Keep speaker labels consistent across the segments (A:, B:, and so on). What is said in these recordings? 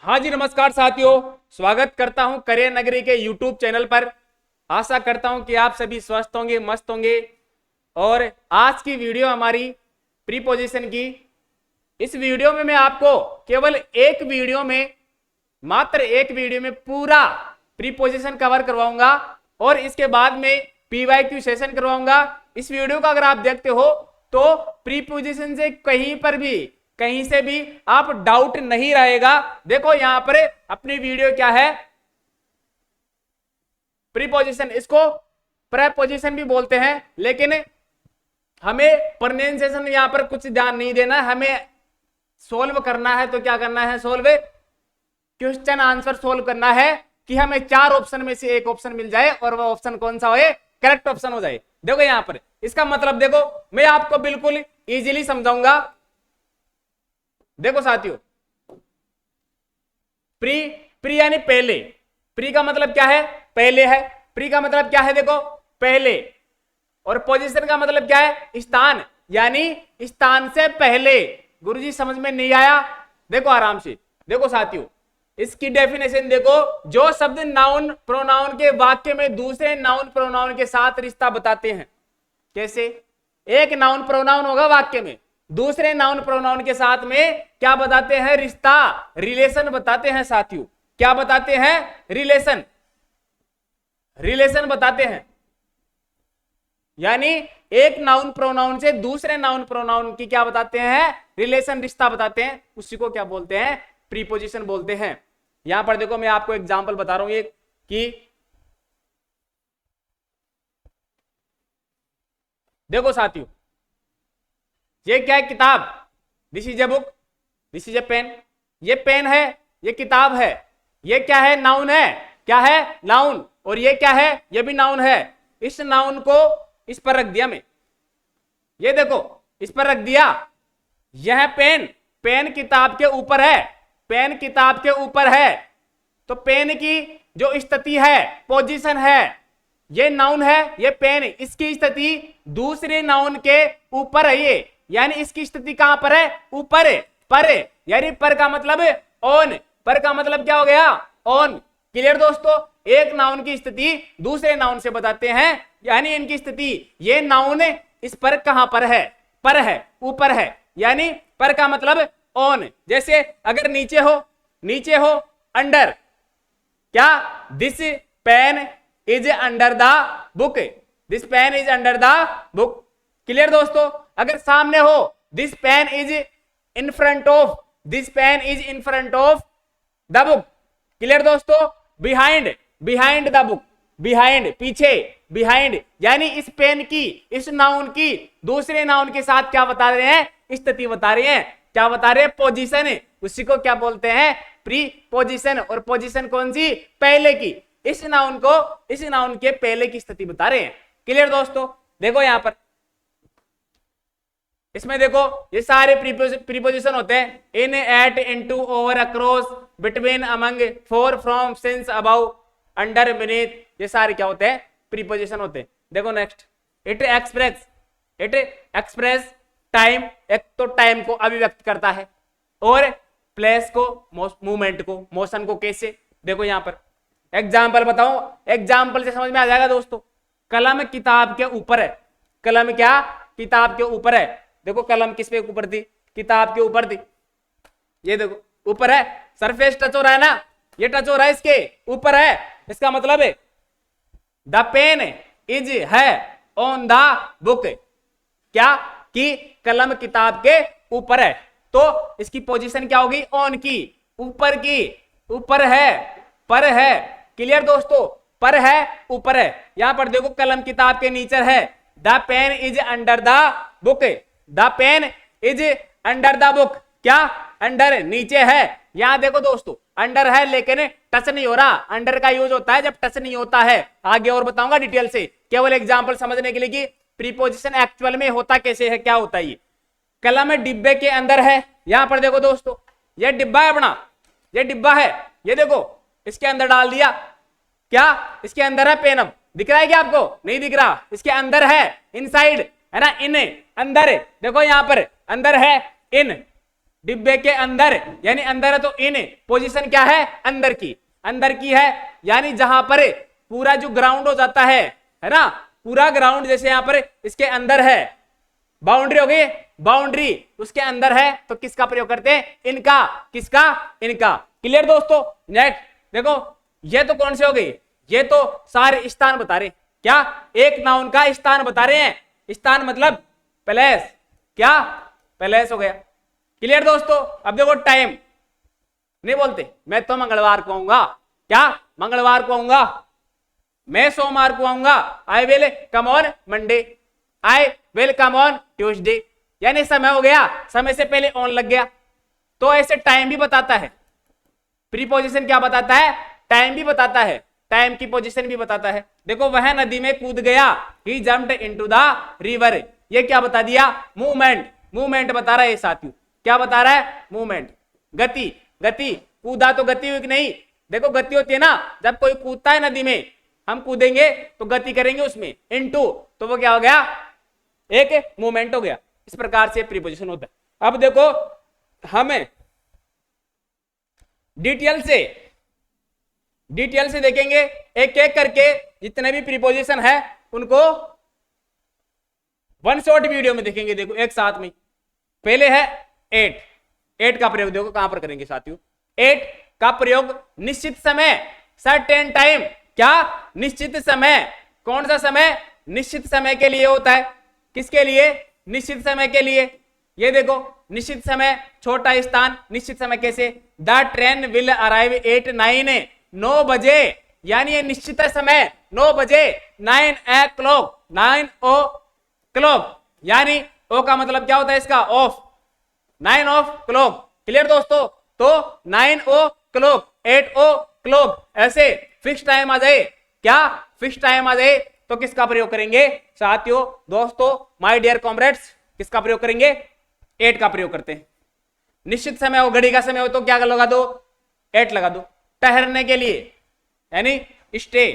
A: हाँ जी, नमस्कार साथियों, स्वागत करता हूं करियर नगरी के यूट्यूब चैनल पर। आशा करता हूं कि आप सभी स्वस्थ होंगे, मस्त होंगे। और आज की वीडियो हमारी प्रीपोजिशन की। इस वीडियो में मैं आपको केवल मात्र एक वीडियो में पूरा प्रीपोजिशन कवर करवाऊंगा और इसके बाद में पीवाईक्यू सेशन करवाऊंगा। इस वीडियो को अगर आप देखते हो तो प्रीपोजिशन से कहीं से भी आप डाउट नहीं रहेगा। देखो यहां पर अपनी वीडियो क्या है, प्रीपोजिशन, इसको प्रेपोजिशन भी बोलते हैं, लेकिन हमें प्रोनाउंसिएशन यहां पर कुछ ध्यान नहीं देना। हमें सोल्व करना है तो क्या करना है, क्वेश्चन आंसर सोल्व करना है कि हमें 4 ऑप्शन में से एक ऑप्शन मिल जाए और वह ऑप्शन कौन सा हो, करेक्ट ऑप्शन हो जाए। देखो यहां पर इसका मतलब देखो, मैं आपको बिल्कुल इजीली समझाऊंगा। देखो साथियों, प्री यानी पहले। प्री का मतलब क्या है, पहले है। प्री का मतलब क्या है, देखो पहले। और पोजीशन का मतलब क्या है, स्थान, यानी स्थान से पहले। गुरुजी समझ में नहीं आया? देखो आराम से देखो साथियों, इसकी डेफिनेशन देखो। जो शब्द नाउन प्रोनाउन के वाक्य में दूसरे नाउन प्रोनाउन के साथ रिश्ता बताते हैं। कैसे? एक नाउन प्रोनाउन होगा वाक्य में, दूसरे नाउन प्रोनाउन के साथ में क्या बताते हैं, रिश्ता, रिलेशन बताते हैं साथियों। क्या बताते हैं? रिलेशन बताते हैं। यानी एक नाउन प्रोनाउन से दूसरे नाउन प्रोनाउन की क्या बताते हैं, रिलेशन, रिश्ता बताते हैं। उसी को क्या बोलते हैं, प्रीपोजिशन बोलते हैं। यहां पर देखो मैं आपको एग्जांपल बता रहा हूं एक कि देखो साथियों, ये क्या है, किताब। This is a book, this is a pen. ये पेन है, ये किताब है। ये क्या है, नाउन है। क्या है, नाउन। और ये क्या है, ये भी नाउन है। इस नाउन को इस पर रख दिया मैं, ये देखो इस पर रख दिया। यह पेन, पेन किताब के ऊपर है, पेन किताब के ऊपर है। तो पेन की जो स्थिति है, पोजीशन है, ये नाउन है, ये पेन, इसकी स्थिति दूसरे नाउन के ऊपर है ये। यानी इसकी स्थिति कहां पर है, ऊपर है, पर है। यानी पर का मतलब ऑन, पर का मतलब क्या हो गया, ऑन। क्लियर दोस्तों? एक नाउन की स्थिति दूसरे नाउन से बताते हैं, यानी इनकी स्थिति, ये नाउन इस पर कहां पर है, पर है, ऊपर है। यानी पर का मतलब ऑन। जैसे अगर नीचे हो अंडर, क्या, this pen is under the book, this pen is under the book. Clear दोस्तों? अगर सामने हो, this pen is in front of, this pen is in front of the book. Clear दोस्तों? बिहाइंड द बुक, बिहाइंड, पीछे, behind. यानी इस pen की, इस नाउन की दूसरे नाउन के साथ क्या बता रहे हैं, स्थिति बता रहे हैं। क्या बता रहे हैं, पोजीशन। उसी को क्या बोलते हैं, प्री पोजीशन। और पोजीशन कौन सी, पहले की। इस नाउन के पहले की स्थिति बता रहे हैं। क्लियर दोस्तों? देखो यहां पर इसमें देखो, ये सारे प्रीपोजिशन होते हैं। In, at, into, over, across, between, among, for, from, since, about, under, beneath, ये सारे क्या होते हैं, प्रीपोजिशन होते हैं। देखो नेक्स्ट, इट एक्सप्रेस टाइम। एक तो टाइम को अभिव्यक्त करता है, और प्लेस को, मूवमेंट को, मोशन को। कैसे? देखो यहां पर एग्जाम्पल बताओ, एग्जाम्पल से समझ में आ जाएगा दोस्तों। कलम किताब के ऊपर है, कलम क्या, किताब के ऊपर है। देखो कलम किस पे ऊपर थी, किताब के ऊपर थी। ये देखो ऊपर है, सरफेस टच हो रहा है ना, ये टच हो रहा है, इसके ऊपर है। इसका मतलब है द पेन इज है ऑन द बुक, क्या, कि कलम किताब के ऊपर है। तो इसकी पोजीशन क्या होगी, ऑन की, ऊपर की, ऊपर है, पर है। क्लियर दोस्तों? पर है, ऊपर है। यहां पर देखो कलम किताब के नीचे है। The pen is under the book, the pen is under the book. क्या, अंडर, नीचे है। यहां देखो दोस्तों, अंडर है लेकिन टच नहीं हो रहा। अंडर का यूज होता है जब टच नहीं होता है। आगे और बताऊंगा डिटेल से, केवल एग्जांपल समझने के लिए कि प्रीपोजिशन एक्चुअल में होता कैसे है, क्या होता है ये। कलम डिब्बे के अंदर है। यहां पर देखो दोस्तों, ये डिब्बा है अपना, ये डिब्बा है, ये देखो इसके अंदर डाल दिया। क्या, इसके अंदर है पेन। अब दिख रहा है क्या आपको? नहीं दिख रहा। इसके अंदर है, इनसाइड है ना, इन, अंदर। देखो यहां पर अंदर है, इन, डिब्बे के अंदर, यानी अंदर है तो इन, पोजीशन क्या है, अंदर की है, यानी जहां पर पूरा जो ग्राउंड हो जाता है ना, पूरा ग्राउंड जैसे यहां पर इसके अंदर है, बाउंड्री हो गई, बाउंड्री उसके अंदर है तो किसका प्रयोग करते हैं, इनका, किसका, इनका। क्लियर दोस्तों। नेक्स्ट देखो, ये तो कौन से हो गई, ये तो सारे स्थान बता रहे, क्या, एक नाउन का स्थान बता रहे हैं, स्थान मतलब प्लेस, क्या, प्लेस हो गया। क्लियर दोस्तों। अब देखो टाइम नहीं बोलते, मैं तो मंगलवार को आऊंगा, क्या, मंगलवार को आऊंगा, मैं सोमवार को आऊंगा, I will come on Monday, I will come on Tuesday, यानी समय हो गया, समय से पहले ऑन लग गया, तो ऐसे टाइम भी बताता है। प्रीपोजिशन क्या बताता है, टाइम भी बताता है, टाइम की पोजीशन भी बताता है। देखो वह नदी में कूद गया, ही जंप्ड इनटू द रिवर, ये क्या बता दिया, मूवमेंट, मूवमेंट बता रहा है साथियों, क्या बता रहा है, मूवमेंट, गति, गति, कूदा तो गति हुई कि नहीं, देखो गति होती है ना, जब कोई कूदता है नदी में, हम कूदेंगे तो गति करेंगे उसमें, इनटू, तो वो क्या हो गया, एक मूवमेंट हो गया। इस प्रकार से प्रीपोजिशन होता है। अब देखो हमें डिटेल से देखेंगे, एक एक करके जितने भी प्रीपोजिशन है उनको वन शॉट वीडियो में देखेंगे। देखो एक साथ में, पहले है एट, एट का प्रयोग देखो कहां पर करेंगे साथियों, एट का प्रयोग निश्चित समय, सर्टेन टाइम, क्या, निश्चित समय, कौन सा समय, निश्चित समय के लिए होता है, किसके लिए, निश्चित समय के लिए। ये देखो निश्चित समय, छोटा स्थान, निश्चित समय कैसे, the train will arrive at 9 बजे, यानी ये निश्चित समय 9 बजे, 9 o'clock, 9 o'clock, यानी ओ का मतलब क्या होता है इसका, ऑफ, 9 o'clock। क्लियर दोस्तों। तो 9 o'clock, 8 o'clock, ऐसे फिक्स टाइम आ जाए, क्या, फिक्स टाइम आ जाए तो किसका प्रयोग करेंगे साथियों, दोस्तों, माय डियर कॉमरेड्स, किसका प्रयोग करेंगे, 8 का प्रयोग करते हैं। निश्चित समय हो, घड़ी का समय हो तो क्या लगा दो, 8 लगा दो। ठहरने के लिए यानी स्टे,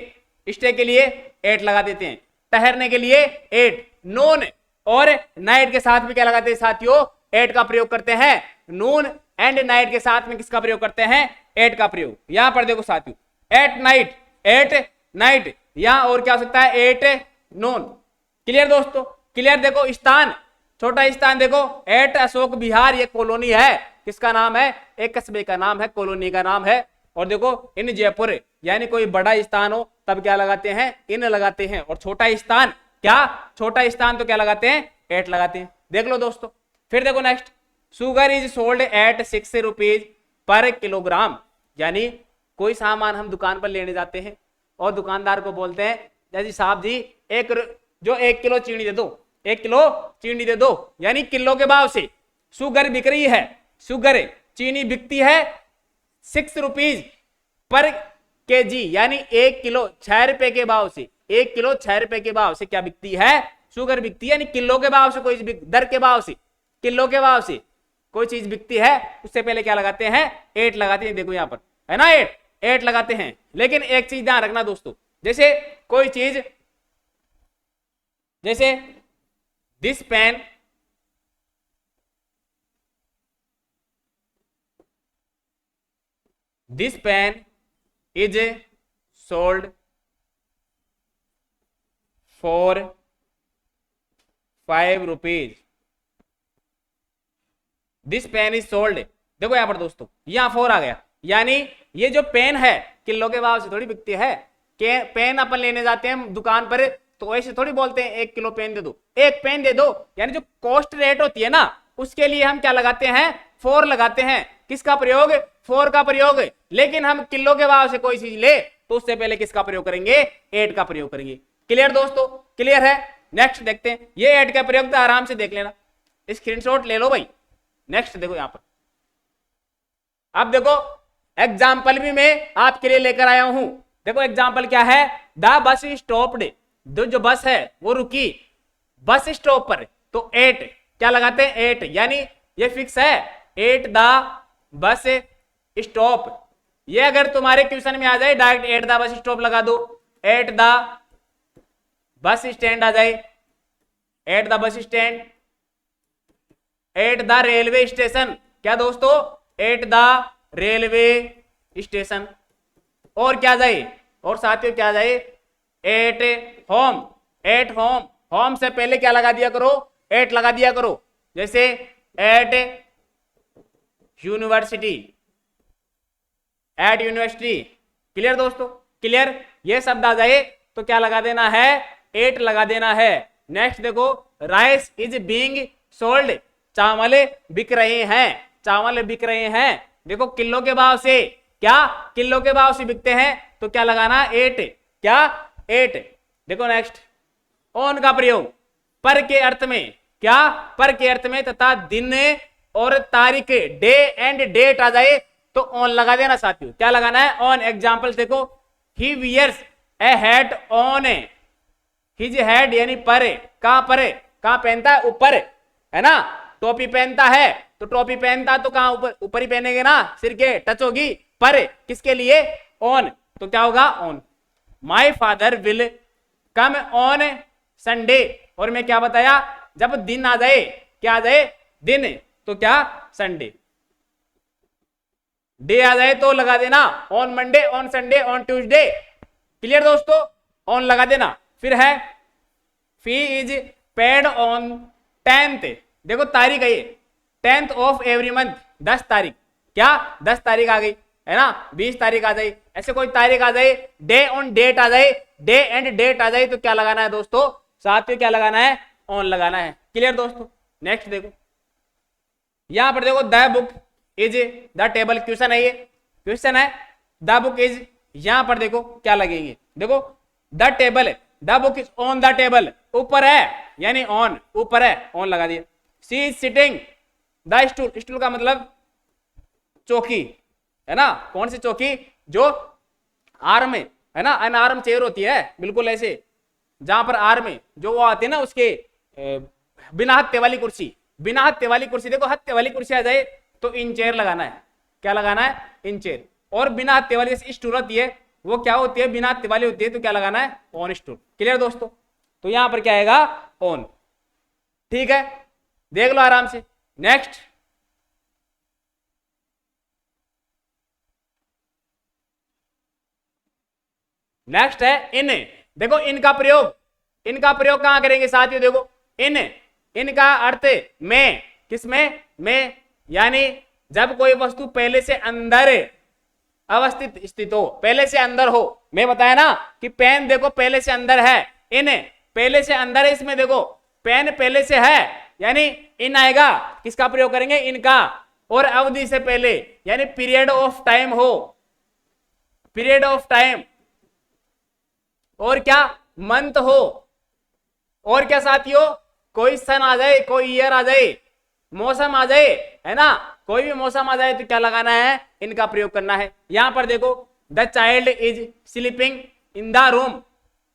A: स्टे के लिए 8 लगा देते हैं, ठहरने के लिए 8। नून और नाइट के साथ में क्या लगाते हैं साथियों, 8 का प्रयोग करते हैं। नून एंड नाइट के साथ में किसका प्रयोग करते हैं, 8 का प्रयोग। यहां पर देखो साथियों, एट नाइट, एट नाइट, यहां और क्या हो सकता है, 8 नून। क्लियर दोस्तों, क्लियर। देखो स्थान, छोटा स्थान देखो, एट अशोक विहार, ये कॉलोनी है, किसका नाम है, एक कस्बे का नाम है, कॉलोनी का नाम है। और देखो इन जयपुर, यानी कोई बड़ा स्थान हो तब क्या लगाते हैं, इन लगाते हैं, और छोटा स्थान, क्या, छोटा स्थान तो क्या लगाते हैं, 8 लगाते हैं। देख लो दोस्तों। फिर देखो next, sugar is sold at 6 rupees per kilogram, यानी कोई सामान हम दुकान पर लेने जाते हैं और दुकानदार को बोलते हैं, जैसे साहब जी जो 1 किलो चीनी दे दो, 1 किलो चीनी दे दो, यानी किलो के भाव से शुगर बिक रही है, शुगर चीनी बिकती है 6 रुपीज पर केजी, यानी 1 किलो 6 रुपए के भाव से, 1 किलो 6 रुपए के भाव से क्या बिकती है, शुगर बिकती है। यानी किलो के भाव से, कोई दर के भाव से, किलो के भाव से कोई चीज बिकती है, उससे पहले क्या लगाते हैं, 8 लगाते हैं। देखो यहां पर है ना, 8 लगाते हैं। लेकिन एक चीज ध्यान रखना दोस्तों, जैसे कोई चीज, जैसे this pen, this pen is sold for 5 rupees, this pen is sold. देखो यहां पर दोस्तों, यहां 4 आ गया, यानी ये जो पेन है किलो के भाव से थोड़ी बिकती है, कि पेन अपन लेने जाते हैं दुकान पर तो ऐसे थोड़ी बोलते हैं 1 किलो पेन दे दो, 1 पेन दे दो, यानी जो कॉस्ट रेट होती है ना, उसके लिए हम क्या लगाते हैं, 4 लगाते हैं। किसका प्रयोग, 4 का प्रयोग। लेकिन हम किलो के भाव से कोई चीज ले तो उससे पहले किसका प्रयोग करेंगे, 8 का प्रयोग करेंगे। क्लियर दोस्तों, क्लियर है। नेक्स्ट देखते हैं, ये 8 का प्रयोग तो आराम से देख लेना, स्क्रीनशॉट ले लो भाई। नेक्स्ट देखो यहां पर, अब देखो एग्जाम्पल भी मैं आपके लिए लेकर आया हूं। देखो एग्जाम्पल क्या है, द बस स्टॉप्ड, जो बस है वो रुकी बस स्टॉप पर, तो 8 क्या लगाते हैं, 8, यानी ये फिक्स है, 8 द बस स्टॉप। ये अगर तुम्हारे क्वेश्चन में आ जाए डायरेक्ट 8 द बस स्टॉप लगा दो, 8 द बस स्टैंड आ जाए, 8 the bus stand, 8 the railway station, क्या दोस्तों, एट द रेलवे स्टेशन। और क्या जाए, और साथियों क्या जाए, at home. At home, home से पहले क्या लगा दिया करो, एट लगा दिया करो। जैसे at university, at university. Clear दोस्तों, क्लियर। ये शब्द आ जाए तो क्या लगा देना है, एट लगा देना है। नेक्स्ट देखो, राइस इज बीइंग सोल्ड, चावल बिक रहे हैं, चावल बिक रहे हैं। देखो किलो के भाव से, क्या किलो के भाव से बिकते हैं, तो क्या लगाना, एट। क्या, एट। देखो नेक्स्ट, ऑन का प्रयोग पर के अर्थ में, क्या, पर के अर्थ में तथा दिन और तारीख, डे एंड डेट आ जाए तो ऑन लगा देना साथियों। क्या लगाना है, ऑन। एग्जांपल देखो, he wears a hat on his head, यानी पर, कहां पर, कहां पहनता है, ऊपर, है ना। टोपी पहनता है तो टोपी पहनता तो कहां, ऊपर, ऊपर ही पहनेंगे ना, सिर के टच होगी। पर किसके लिए, ऑन, तो क्या होगा, on. My father will come on Sunday, और मैं क्या बताया, जब दिन आ जाए, क्या आ जाए, दिन, तो क्या, संडे। डे आ जाए तो लगा देना on Monday, on Sunday, on Tuesday. Clear दोस्तों, ऑन लगा देना। फिर है फी इज पेड ऑन 10th, देखो तारीख है ये, 10th ऑफ एवरी मंथ, 10 तारीख। क्या, 10 तारीख आ गई, है ना, 20 तारीख आ जाए, ऐसे कोई तारीख आ जाए, डे ऑन डेट आ जाए, डे एंड डेट आ जाए तो क्या लगाना है दोस्तों, साथ में क्या लगाना है, ऑन लगाना है। क्लियर दोस्तों। नेक्स्ट देखो, यहां पर देखो, the book is the table, question है, ये क्वेश्चन है, द बुक इज, यहां पर देखो क्या लगेंगे, देखो the table, the book is on the table, ऊपर है यानी ऑन, ऊपर है, ऑन लगा दिया। She is sitting the stool, stool का मतलब चौकी, है ना, कौन सी चौकी, जो आर्म में, है ना, अन आर्म चेयर होती है, बिल्कुल ऐसे, जहां पर आर्म में जो वो आती है ना, उसके बिना हत्थे वाली कुर्सी, बिना हत्थे वाली कुर्सी। देखो हत्थे वाली कुर्सी आ जाए तो इन चेयर लगाना है, क्या लगाना है, इन चेयर। और बिना हत्थे वाली स्टूल होती है, वो क्या होती है, बिना हत्थे वाली होती है, तो क्या लगाना है, ऑन स्टूल। क्लियर दोस्तों, तो यहां पर क्या आएगा, ऑन। ठीक है, देख लो आराम से। नेक्स्ट, नेक्स्ट है इन। देखो इनका प्रयोग, इनका प्रयोग कहां करेंगे साथियों, देखो इन, इनका अर्थ में, किसमें, में, यानी जब कोई वस्तु पहले से अंदर अवस्थित स्थित हो, पहले से अंदर हो। मैं बताया ना कि पेन देखो पहले से अंदर है, इन पहले से अंदर है, इसमें देखो पेन पहले से है, यानी इन आएगा, किसका प्रयोग करेंगे, इनका। और अवधि से पहले, यानी पीरियड ऑफ टाइम हो, पीरियड ऑफ टाइम। और क्या, मंथ हो। और क्या साथियों, कोई सन आ जाए, कोई ईयर आ जाए, मौसम आ जाए, है ना, कोई भी मौसम आ जाए तो क्या लगाना है, इनका प्रयोग करना है। यहां पर देखो, the child is sleeping in the room,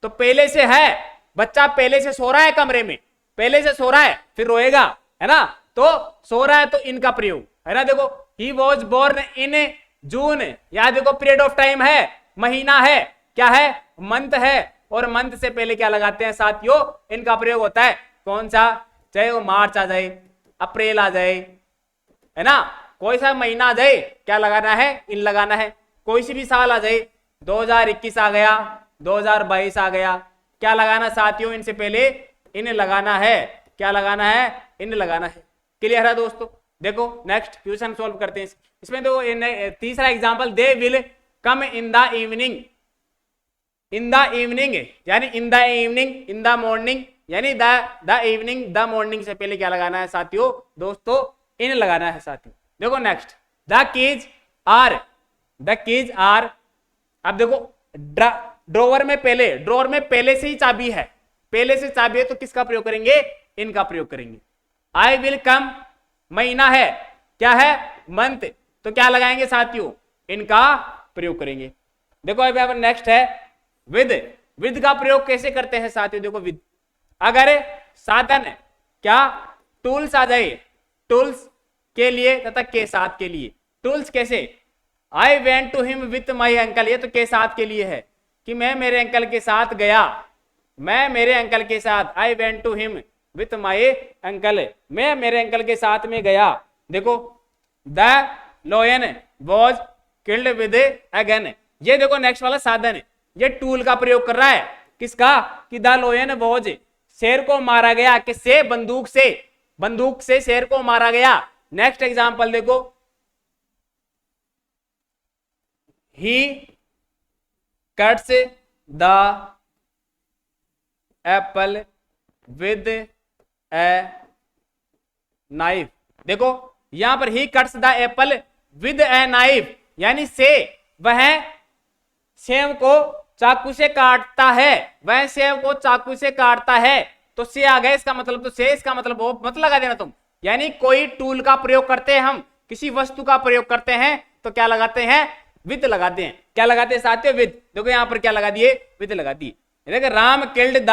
A: तो पहले से है, बच्चा पहले से सो रहा है कमरे में, पहले से सो रहा है, फिर रोएगा, है ना, तो सो रहा है तो इनका प्रयोग, है ना। देखो ही वॉज बोर्न इन जून, यहां देखो पीरियड ऑफ टाइम है, महीना है, क्या है, मंथ है, और मंथ से पहले क्या लगाते हैं साथियों, इनका प्रयोग होता है। कौन सा, चाहे वो मार्च आ जाए, अप्रैल आ जाए, है ना, कोई सा महीना आ जाए, क्या लगाना है, इन लगाना है। कोई सी भी साल आ जाए, 2021 आ गया, 2022 आ गया, क्या लगाना साथियों, इनसे पहले इन लगाना है, क्या लगाना है, इन लगाना है। क्लियर है दोस्तों। देखो नेक्स्ट क्वेश्चन सॉल्व करते हैं। इसमें देखो तीसरा example, they will come in the evening, in the evening यानी in the evening, in the morning, यानी द इवनिंग, द मॉर्निंग से पहले क्या लगाना है साथियों, दोस्तों इन लगाना है साथियों। देखो next, the keys are, the keys are, अब देखो ड्रॉवर में पहले, ड्रॉवर में पहले से ही चाबी है, पहले से चाबी है, तो किसका प्रयोग करेंगे, इनका प्रयोग करेंगे। आई विल कम, महीना है, क्या है, मंथ, तो क्या लगाएंगे साथियों, इनका प्रयोग करेंगे। देखो अभी नेक्स्ट है विद, विद का प्रयोग कैसे करते हैं साथियों, देखो विद, अगर साधन क्या, टूल्स आ जाए, टूल्स के लिए तथा के साथ के लिए, टूल्स कैसे, I went to him with my uncle, ये तो के साथ के लिए है कि मैं मेरे अंकल के साथ गया, मैं मेरे अंकल के साथ, I went to him with my uncle, मैं मेरे अंकल के साथ में गया। देखो the lion was killed with a gun. ये देखो नेक्स्ट वाला साधन है, ये टूल का प्रयोग कर रहा है, किसका, कि द लोयन वॉज, शेर को मारा गया, किससे, बंदूक से, बंदूक से शेर को मारा गया। नेक्स्ट एग्जांपल देखो, ही cuts the Apple with a knife. देखो यहां पर ही cuts the Apple with a knife, यानी से वह सेब को चाकू से काटता है, वह सेब को चाकू से काटता है। तो से आ गया, इसका मतलब तो से, इसका मतलब वो मत लगा देना तुम। यानी कोई टूल का प्रयोग करते हैं हम, किसी वस्तु का प्रयोग करते हैं तो क्या लगाते हैं, विद लगाते हैं। क्या लगाते हैं साथियों, विद। देखो यहां पर क्या लगा दिए, विद लगा दिए। देखो राम किल्ड द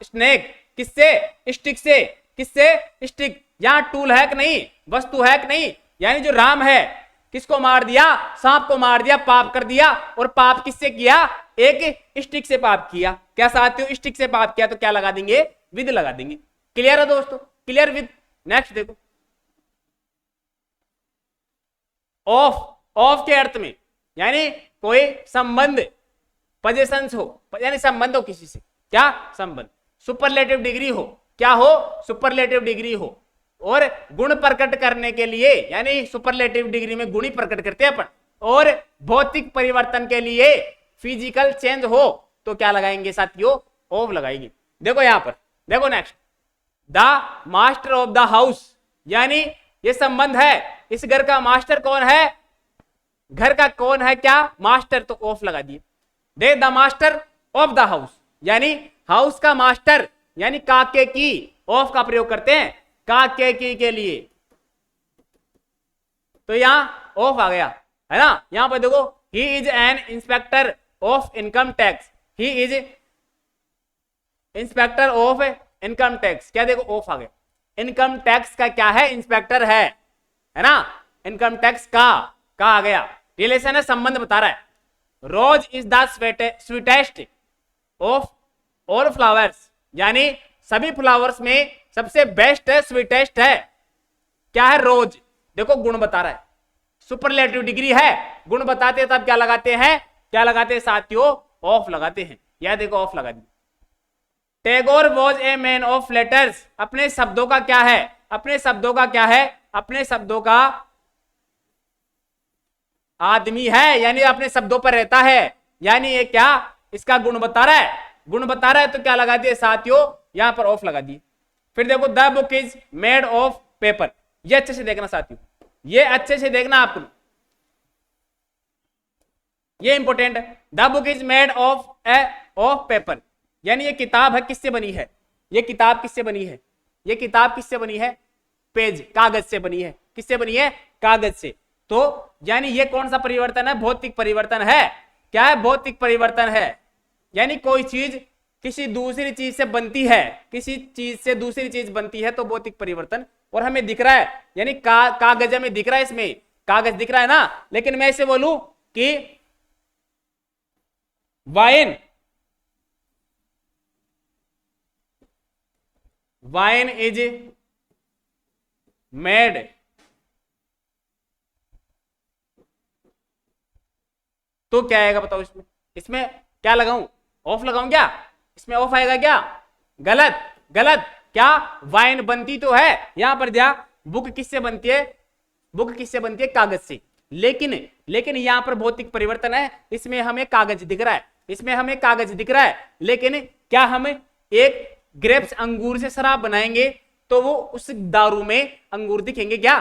A: स्नेक, किससे, स्टिक से, किससे, स्टिक। यहां टूल है कि नहीं, वस्तु है कि नहीं, यानी जो राम है किसको मार दिया, सांप को मार दिया, पाप कर दिया। और पाप किससे किया, एक स्टिक से पाप किया। क्या साथियों, स्टिक से पाप किया, तो क्या लगा देंगे, विद लगा देंगे। क्लियर है दोस्तों, क्लियर विद। नेक्स्ट देखो, ऑफ, ऑफ के अर्थ में यानी कोई संबंध, पोजेशंस हो, यानी संबंध हो किसी से, क्या संबंध, सुपरलेटिव डिग्री हो, क्या हो, सुपरलेटिव डिग्री हो। और गुण प्रकट करने के लिए, यानी सुपरलेटिव डिग्री में गुण ही प्रकट करते हैं अपन। और भौतिक परिवर्तन के लिए फिजिकल चेंज हो, तो क्या लगाएंगे साथियों, ऑफ लगाएंगे। देखो यहां पर, देखो next, the master of the house, यानी ये संबंध है, इस घर का मास्टर कौन है, घर का कौन है, क्या मास्टर, तो ऑफ लगा दिए। They the master of the house, यानी हाउस का मास्टर, यानी काके की, ऑफ का प्रयोग करते हैं काके की के लिए, तो यहां ऑफ आ गया, है ना। यहां पर देखो, he is an inspector of income tax, he is inspector of income tax, क्या देखो ऑफ आ गया। इनकम टैक्स का क्या है, इंस्पेक्टर है ना। इनकम टैक्स का आ गया, रिलेशन है, संबंध बता रहा है। Rose is the sweetest of all flowers, यानी सभी फ्लावर्स में सबसे बेस्ट है, स्वीटेस्ट है, क्या है, रोज। देखो गुण बता रहा है, सुपरलेटिव डिग्री है, गुण बताते हैं तब क्या लगाते हैं, क्या लगाते हैं साथियों, ऑफ लगाते हैं। यह देखो ऑफ लगा दी। Tagore was a man of letters, अपने शब्दों का क्या है, अपने शब्दों का क्या है, अपने शब्दों का आदमी है, यानी अपने शब्दों पर रहता है, यानी ये क्या, इसका गुण बता रहा है, गुण बता रहा है, तो क्या लगा दिए साथियों, यहां पर ऑफ लगा दिए। फिर देखो, the book is made of paper, ये अच्छे से देखना साथियों, ये अच्छे से देखना आपको, ये इंपॉर्टेंट है। The book is made of paper, यानी ये किताब है, किससे बनी है, ये किताब किससे बनी है, ये किताब किससे बनी है, पेज, कागज से बनी है, किससे बनी है, कागज से। तो यानी ये कौन सा परिवर्तन है, भौतिक परिवर्तन है, क्या है, भौतिक परिवर्तन है। यानी कोई चीज किसी दूसरी चीज से बनती है, किसी चीज से दूसरी चीज बनती है, तो भौतिक परिवर्तन। और हमें दिख रहा है, यानी कागज में दिख रहा है, इसमें कागज दिख रहा है ना, लेकिन मैं इसे बोलूं कि वाइन इज मेड तो क्या आएगा बताओ, इसमें, इसमें क्या लगाऊं, ऑफ लगाऊं क्या, इसमें ऑफ आएगा क्या, गलत, गलत। क्या, वाइन बनती तो है, यहां पर दिया बुक किससे बनती है, बुक किससे बनती है, कागज से। लेकिन यहां पर भौतिक परिवर्तन है, इसमें हमें कागज दिख रहा है, इसमें हमें कागज दिख रहा है, लेकिन क्या हम एक ग्रेप्स, अंगूर से शराब बनाएंगे तो वो उस दारू में अंगूर दिखेंगे क्या,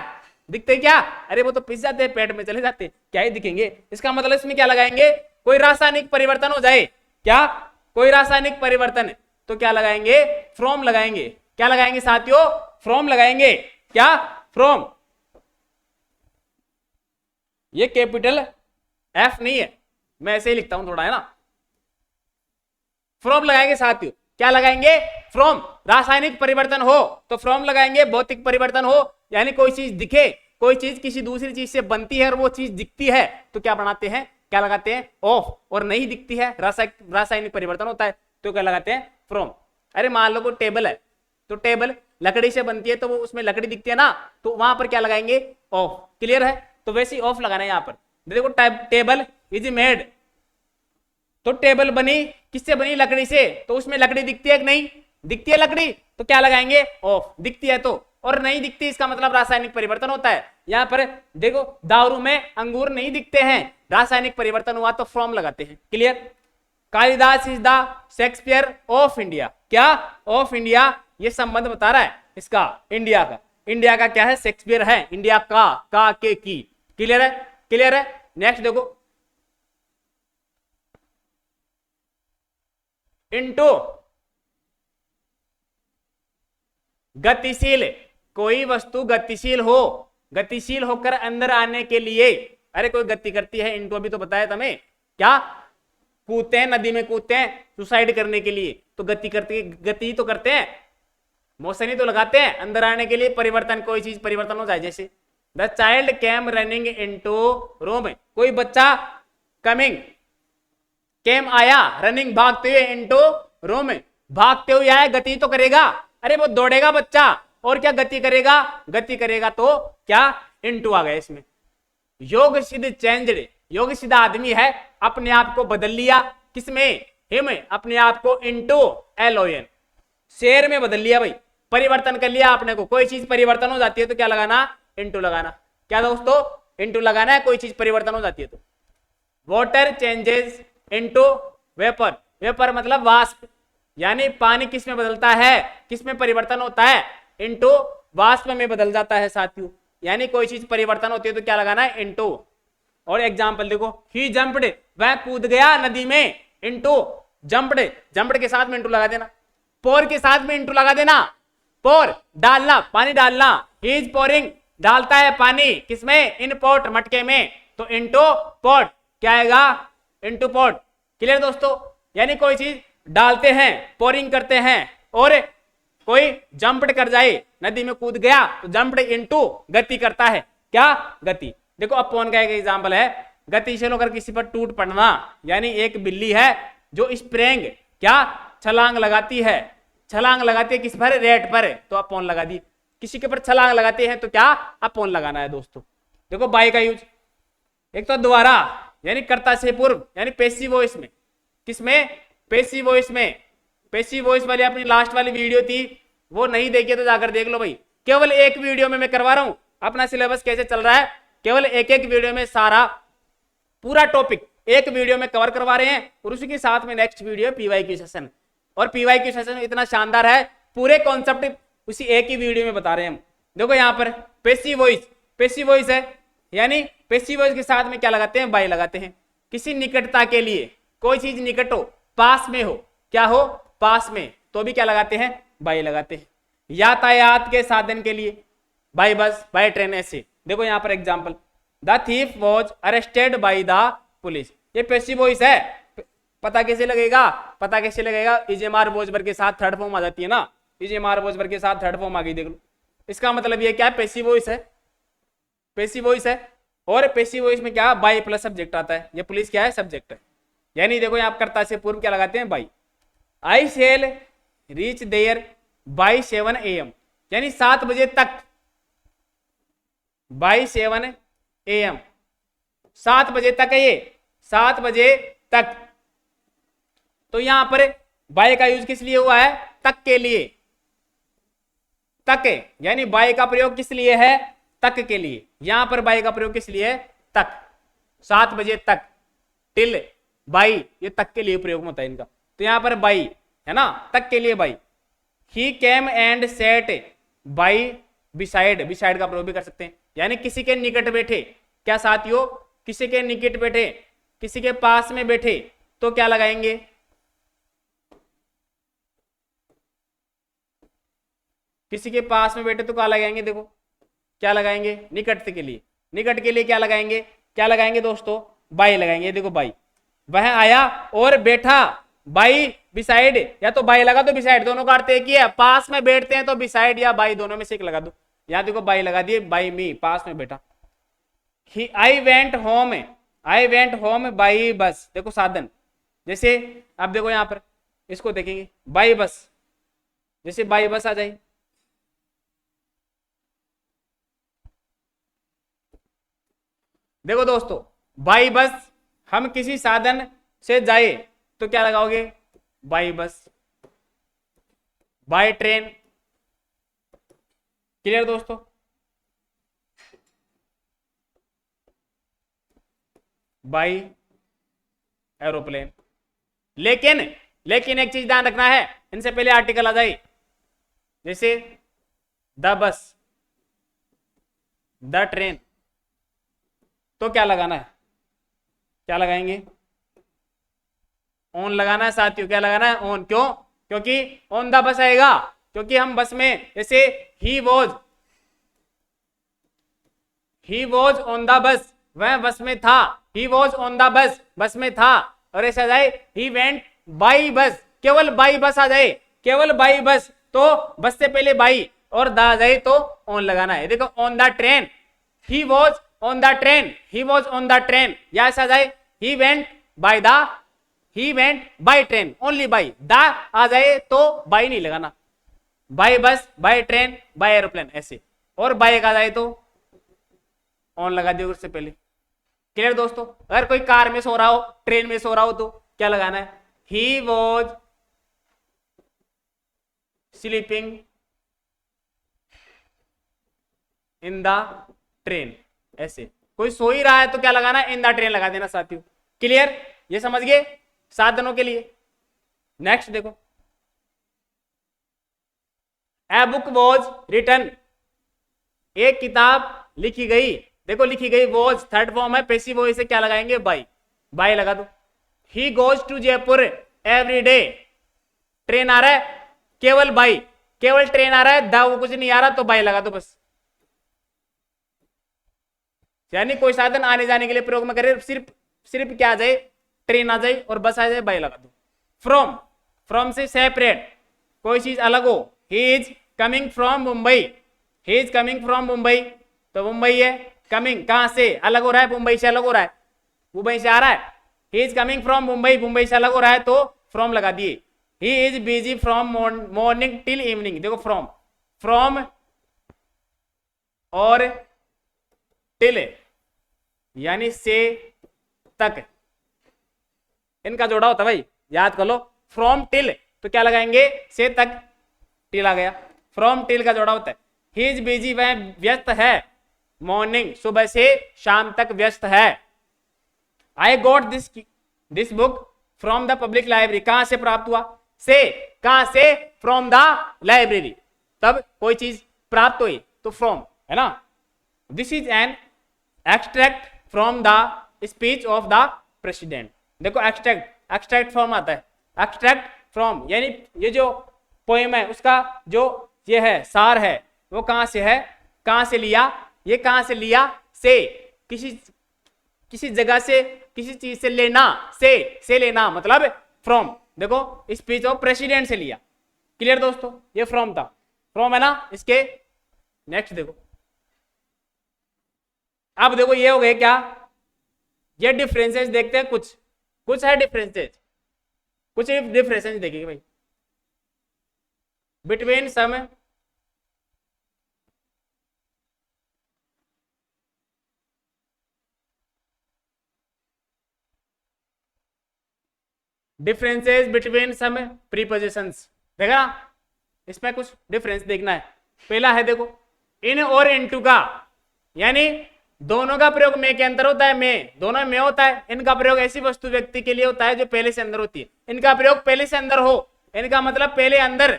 A: दिखते क्या, अरे वो तो पिस जाते हैं, पेट में चले जाते हैं, क्या ही दिखेंगे। इसका मतलब इसमें क्या लगाएंगे, कोई रासायनिक परिवर्तन हो जाए, क्या, कोई रासायनिक परिवर्तन, तो क्या लगाएंगे, फ्रॉम लगाएंगे, क्या लगाएंगे साथियों, फ्रॉम लगाएंगे, क्या, फ्रॉम। ये कैपिटल एफ नहीं है, मैं ऐसे ही लिखता हूं थोड़ा, है ना। फ्रॉम लगाएंगे साथियों, क्या लगाएंगे, फ्रॉम। रासायनिक परिवर्तन हो तो फ्रॉम लगाएंगे, भौतिक परिवर्तन हो यानी कोई चीज दिखे, कोई चीज किसी दूसरी चीज से बनती है और वो चीज दिखती है, तो क्या बनाते हैं, क्या लगाते हैं, ऑफ। और नहीं दिखती है, रासायनिक परिवर्तन होता है, तो क्या लगाते हैं, फ्रॉम। अरे मान लो कोई टेबल है, तो टेबल लकड़ी से बनती है, तो वो उसमें लकड़ी दिखती है ना, तो वहां पर क्या लगाएंगे, ऑफ, क्लियर है। तो वैसे ही ऑफ लगाना है यहाँ पर। देखो टेबल इज मेड, तो टेबल बनी किससे बनी, लकड़ी से, तो उसमें लकड़ी दिखती है कि नहीं दिखती है लकड़ी, तो क्या लगाएंगे ऑफ, दिखती है तो, और नहीं दिखती इसका मतलब रासायनिक परिवर्तन होता है। यहाँ पर देखो दारू में अंगूर नहीं दिखते हैं, रासायनिक परिवर्तन हुआ तो फ्रॉम लगाते हैं, clear. Kalidas is the Shakespeare of India, क्या ऑफ इंडिया, ये संबंध बता रहा है इसका इंडिया का, इंडिया का क्या है शेक्सपियर है, इंडिया का के की, क्लियर है, क्लियर है। नेक्स्ट देखो इनटू गतिशील, कोई वस्तु गतिशील हो, गतिशील होकर अंदर आने के लिए, अरे कोई गति करती है, इनटू अभी तो बताया तुम्हें, क्या कूदते हैं नदी में, कूदते हैं सुसाइड करने के लिए, तो गति करते, गति तो करते हैं, मोशन ही तो लगाते हैं अंदर आने के लिए, परिवर्तन, कोई चीज परिवर्तन हो जाए, जैसे the child came running into room, कोई बच्चा कमिंग, केम आया, रनिंग भागते हुए, इनटू रूम भागते हुए आया, गति तो करेगा, अरे वो दौड़ेगा बच्चा, और क्या गति करेगा, गति करेगा तो क्या इनटू आ गया इसमें। योग सिद्ध चेंज्ड, योग सिद्ध आदमी है, अपने आप को बदल लिया, किसमें, हिम, अपने आप को इनटू LON, शेर में बदल लिया भाई, परिवर्तन कर लिया आपने को, कोई चीज परिवर्तन हो जाती है तो क्या लगाना, इनटू लगाना, क्या दोस्तों इनटू लगाना है, कोई चीज परिवर्तन हो जाती है तो। Water changes into vapour, vapour मतलब वाष्प, यानी पानी किस में बदलता है, किस में परिवर्तन होता है, इनटू वाष्प में बदल जाता है साथियों, यानी कोई चीज परिवर्तन होती है तो क्या लगाना है, इनटू। और एग्जांपल देखो, ही जंप्ड, वह कूद गया नदी में, इनटू जंप्ड, जंप्ड के साथ में इनटू लगा देना, पोर के साथ में इनटू लगा देना, पोर डालना, पानी डालना, ही इज पोरिंग, डालता है पानी किसमें, इन पॉट, मटके में, तो इनटू पॉट, क्या आएगा, इनटू पॉट, क्लियर दोस्तों। यानी कोई चीज डालते हैं, पोरिंग करते हैं, और कोई जंप्ड कर जाए, नदी में कूद गया तो जंप्ड इनटू गति करता है, क्या गति। देखो अपॉन का एक एग्जांपल है, गतिशील होकर किसी पर टूट पड़ना, यानी एक बिल्ली है जो स्प्रिंग, क्या छलांग लगाती है, छलांग लगाती है किस पर, रेट पर, तो अपॉन लगा दी, किसी के ऊपर छलांग लगाते हैं तो क्या अपॉन लगाना है दोस्तों। देखो बाय का यूज, एक तो द्वारा यानी कर्ता से पूर्व, यानी पैसिव वॉइस में, किसमें, पैसिव वॉइस में, पैसिव वॉइस वाली अपनी लास्ट वाली वीडियो थी, वो नहीं देखी तो जाकर देख लो भाई, केवल एक वीडियो में मैं करवा रहा हूं, अपना सिलेबस कैसे चल रहा है, केवल एक एक वीडियो में सारा पूरा टॉपिक एक वीडियो में कवर करवा रहे हैं, और उसी के साथ में नेक्स्ट वीडियो PYQ सेशन, और PYQ सेशन इतना शानदार है, पूरे कॉन्सेप्ट उसी एक ही वीडियो में बता रहे हैं हम। देखो यहाँ पर पैसिव वॉइस, पैसिव वॉइस है, यानी पैसिव वॉइस के साथ में क्या लगाते हैं, बाय लगाते हैं, किसी निकटता के लिए, कोई चीज निकट हो, पास में हो, क्या हो, पास में, तो भी क्या लगाते हैं, बाय लगाते हैं। यातायात के साधन के लिए, बाय बस, बाय ट्रेन, ऐसे। देखो यहाँ पर example, the thief was arrested by the police, ये पैसिव वॉइस है, पता कैसे लगेगा, पता कैसे लगेगा, इजेमार वॉजबर के साथ थर्ड फॉर्म आ जाती है ना, इजेमार वॉजबर के साथ थर्ड फॉर्म आ गई, देख लो, इसका मतलब ये क्या है, पैसिव वॉइस है, पैसिव वॉइस है। और पैसिव वॉइस में क्या, बाय प्लस सब्जेक्ट आता है, ये पुलिस क्या है, सब्जेक्ट है, यानी देखो यहाँ कर्ता से पूर्व क्या लगाते हैं, by. I shall reach there by 7 AM, यानी 7 बजे तक, बाय 7 AM, 7 बजे तक है ये, 7 बजे तक, तो यहां पर बाय का यूज किस लिए हुआ है, तक के लिए, तक, यानी बाय का प्रयोग किस लिए है, तक के लिए, यहां पर बाय का प्रयोग किस लिए है, तक, 7 बजे तक, टिल बाय, ये तक के लिए प्रयोग होता है इनका, तो यहां पर बाय है ना, तक के लिए by. He came and sat by beside, beside का प्रयोग भी कर सकते हैं, यानी किसी के निकट बैठे, क्या साथियों, किसी के निकट बैठे, किसी के पास में बैठे, तो क्या लगाएंगे, किसी के पास में बैठे तो क्या लगाएंगे, देखो क्या लगाएंगे, निकट के लिए, निकट के लिए क्या लगाएंगे, क्या लगाएंगे दोस्तों, बाय लगाएंगे। देखो बाय, वह आया और बैठा, बाय बिसाइड, या तो बाय लगा दो बिसाइड, दोनों का अर्थ एक ही है, पास में बैठते हैं तो बिसाइड या बाय, दोनों में से एक लगा दो, यहां देखो बाय लगा दिए, बाय मी, पास में बैठा। I went home, I went home by bus, देखो साधन, जैसे अब देखो यहां पर इसको देखेंगे, बाय बस, जैसे बाय बस आ जाए, देखो दोस्तों, बाई बस हम किसी साधन से जाए तो क्या लगाओगे, by bus, by train. Clear दोस्तों, बाई एरोप्लेन। लेकिन लेकिन एक चीज ध्यान रखना है, इनसे पहले आर्टिकल आ जाए, जैसे द बस, द ट्रेन, तो क्या लगाना है, क्या लगाएंगे, ऑन लगाना है साथियों। क्या लगाना है, ऑन। क्यों, क्योंकि ऑन द बस आएगा, क्योंकि हम बस में, जैसे ही वॉज ऑन द बस, वह बस में था, ही वॉज ऑन द बस, बस में था। और ऐसा आ जाए ही वेंट बाई बस, केवल बाई बस आ जाए, केवल बाई बस, तो बस से पहले बाई और द आ जाए तो ऑन लगाना है। देखो on the train, he was on the train, he was on the train, या ऐसा जाए he went by the, he went by train, only by. The आ जाए तो बाय नहीं लगाना, बाय बस, बाय ट्रेन, बाय एरोप्लेन ऐसे। और बाय आ जाए तो ऑन लगा दियो उससे पहले। क्लियर दोस्तों, अगर कोई कार में सो रहा हो, ट्रेन में सो रहा हो, तो क्या लगाना है, he was sleeping in the train ऐसे। कोई सो ही रहा है तो क्या लगाना है, इन द ट्रेन लगा देना साथियों। क्लियर, ये समझ गए साधनों के लिए। नेक्स्ट देखो, ए बुक वॉज रिटन, एक किताब लिखी गई। देखो लिखी गई, वॉज थर्ड फॉर्म है, पैसिव वॉइस से क्या लगाएंगे, बाई, बाई लगा दो। He goes to Jaipur every day, train आ रहा है, केवल बाई, केवल ट्रेन आ रहा है, द वो कुछ नहीं आ रहा तो बाई लगा दो बस। यानी कोई साधन आने जाने के लिए प्रयोग में करे, सिर्फ सिर्फ क्या आ जाए, ट्रेन आ जाए और बस आ जाए, बाई लगा दो। फ्रॉम, फ्रॉम से सेपरेट, कोई चीज अलग हो। He is coming from Mumbai, he is coming from Mumbai, तो मुंबई है, कमिंग कहां से, अलग हो रहा है, मुंबई से अलग हो रहा है, मुंबई से आ रहा है। He is coming from Mumbai, Mumbai से अलग हो रहा है तो फ्रॉम लगा दिए। He is busy from morning till evening, देखो फ्रॉम, फ्रॉम और टिल यानी से तक, इनका जोड़ा होता है भाई, याद कर लो। फ्रॉम टिल तो क्या लगाएंगे, से तक, टिल आ गया, फ्रॉम टिल का जोड़ा होता है। ही इज बिजी, वह व्यस्त है, मॉर्निंग सुबह से शाम तक व्यस्त है। I got this book from the public library, कहां से प्राप्त हुआ, से, कहां से, फ्रॉम द लाइब्रेरी, तब कोई चीज प्राप्त हुई तो फ्रॉम, है ना। This is an extract from the speech of the president. देखो एक्सट्रैक्ट, एक्सट्रैक्ट फ्रॉम आता है, एक्सट्रैक्ट फ्रॉम यानी ये जो पोएम है उसका जो ये है सार है, वो कहां से है, कहां से लिया, ये कहां से लिया, से, किसी जगह से, किसी चीज से लेना, से लेना मतलब फ्रॉम। देखो स्पीच ऑफ प्रेसिडेंट से लिया। क्लियर दोस्तों, ये फ्रॉम था, फ्रॉम है ना। इसके नेक्स्ट देखो, अब देखो ये हो गए क्या, ये डिफरेंसेस देखते हैं, कुछ कुछ है डिफरेंसेस, कुछ डिफरेंसेस देखिए भाई बिटवीन सम डिफरेंसेस बिटवीन सम प्रीपोजिशंस। देखा ना, इसमें कुछ डिफरेंस देखना है। पहला है देखो इन और इनटू का, यानी दोनों का प्रयोग में के अंदर होता है, में दोनों में होता है। इनका प्रयोग ऐसी वस्तु व्यक्ति के लिए होता है जो पहले से अंदर होती है। इनका प्रयोग पहले से अंदर हो, इनका मतलब पहले अंदर,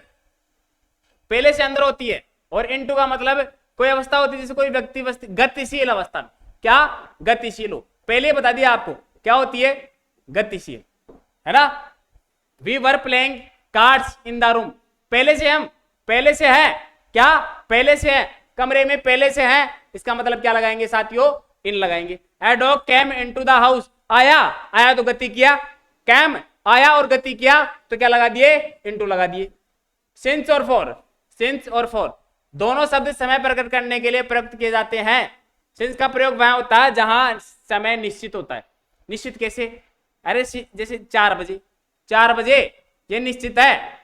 A: पहले से अंदर होती है। और इनटू का मतलब कोई अवस्था होती है जैसे कोई व्यक्ति गतिशील अवस्था में, क्या गतिशील हो। पहले बता दिया आपको क्या होती है, गतिशील, है ना। We were playing cards in the room, पहले से हम, पहले से है, क्या पहले से है, कमरे में पहले से है। इसका मतलब क्या लगाएंगे साथियों, इन लगाएंगे। A dog came into the house, आया, आया तो गति किया, कैम आया और गति किया तो क्या लगा दिए, इनटू लगा दिए। सिंस और फॉर, सिंस और फॉर दोनों शब्द समय प्रकट करने के लिए प्रयुक्त किए जाते हैं। सिंस का प्रयोग वहां होता है जहां समय निश्चित होता है। निश्चित कैसे, अरे जैसे 4 बजे, 4 बजे ये निश्चित है।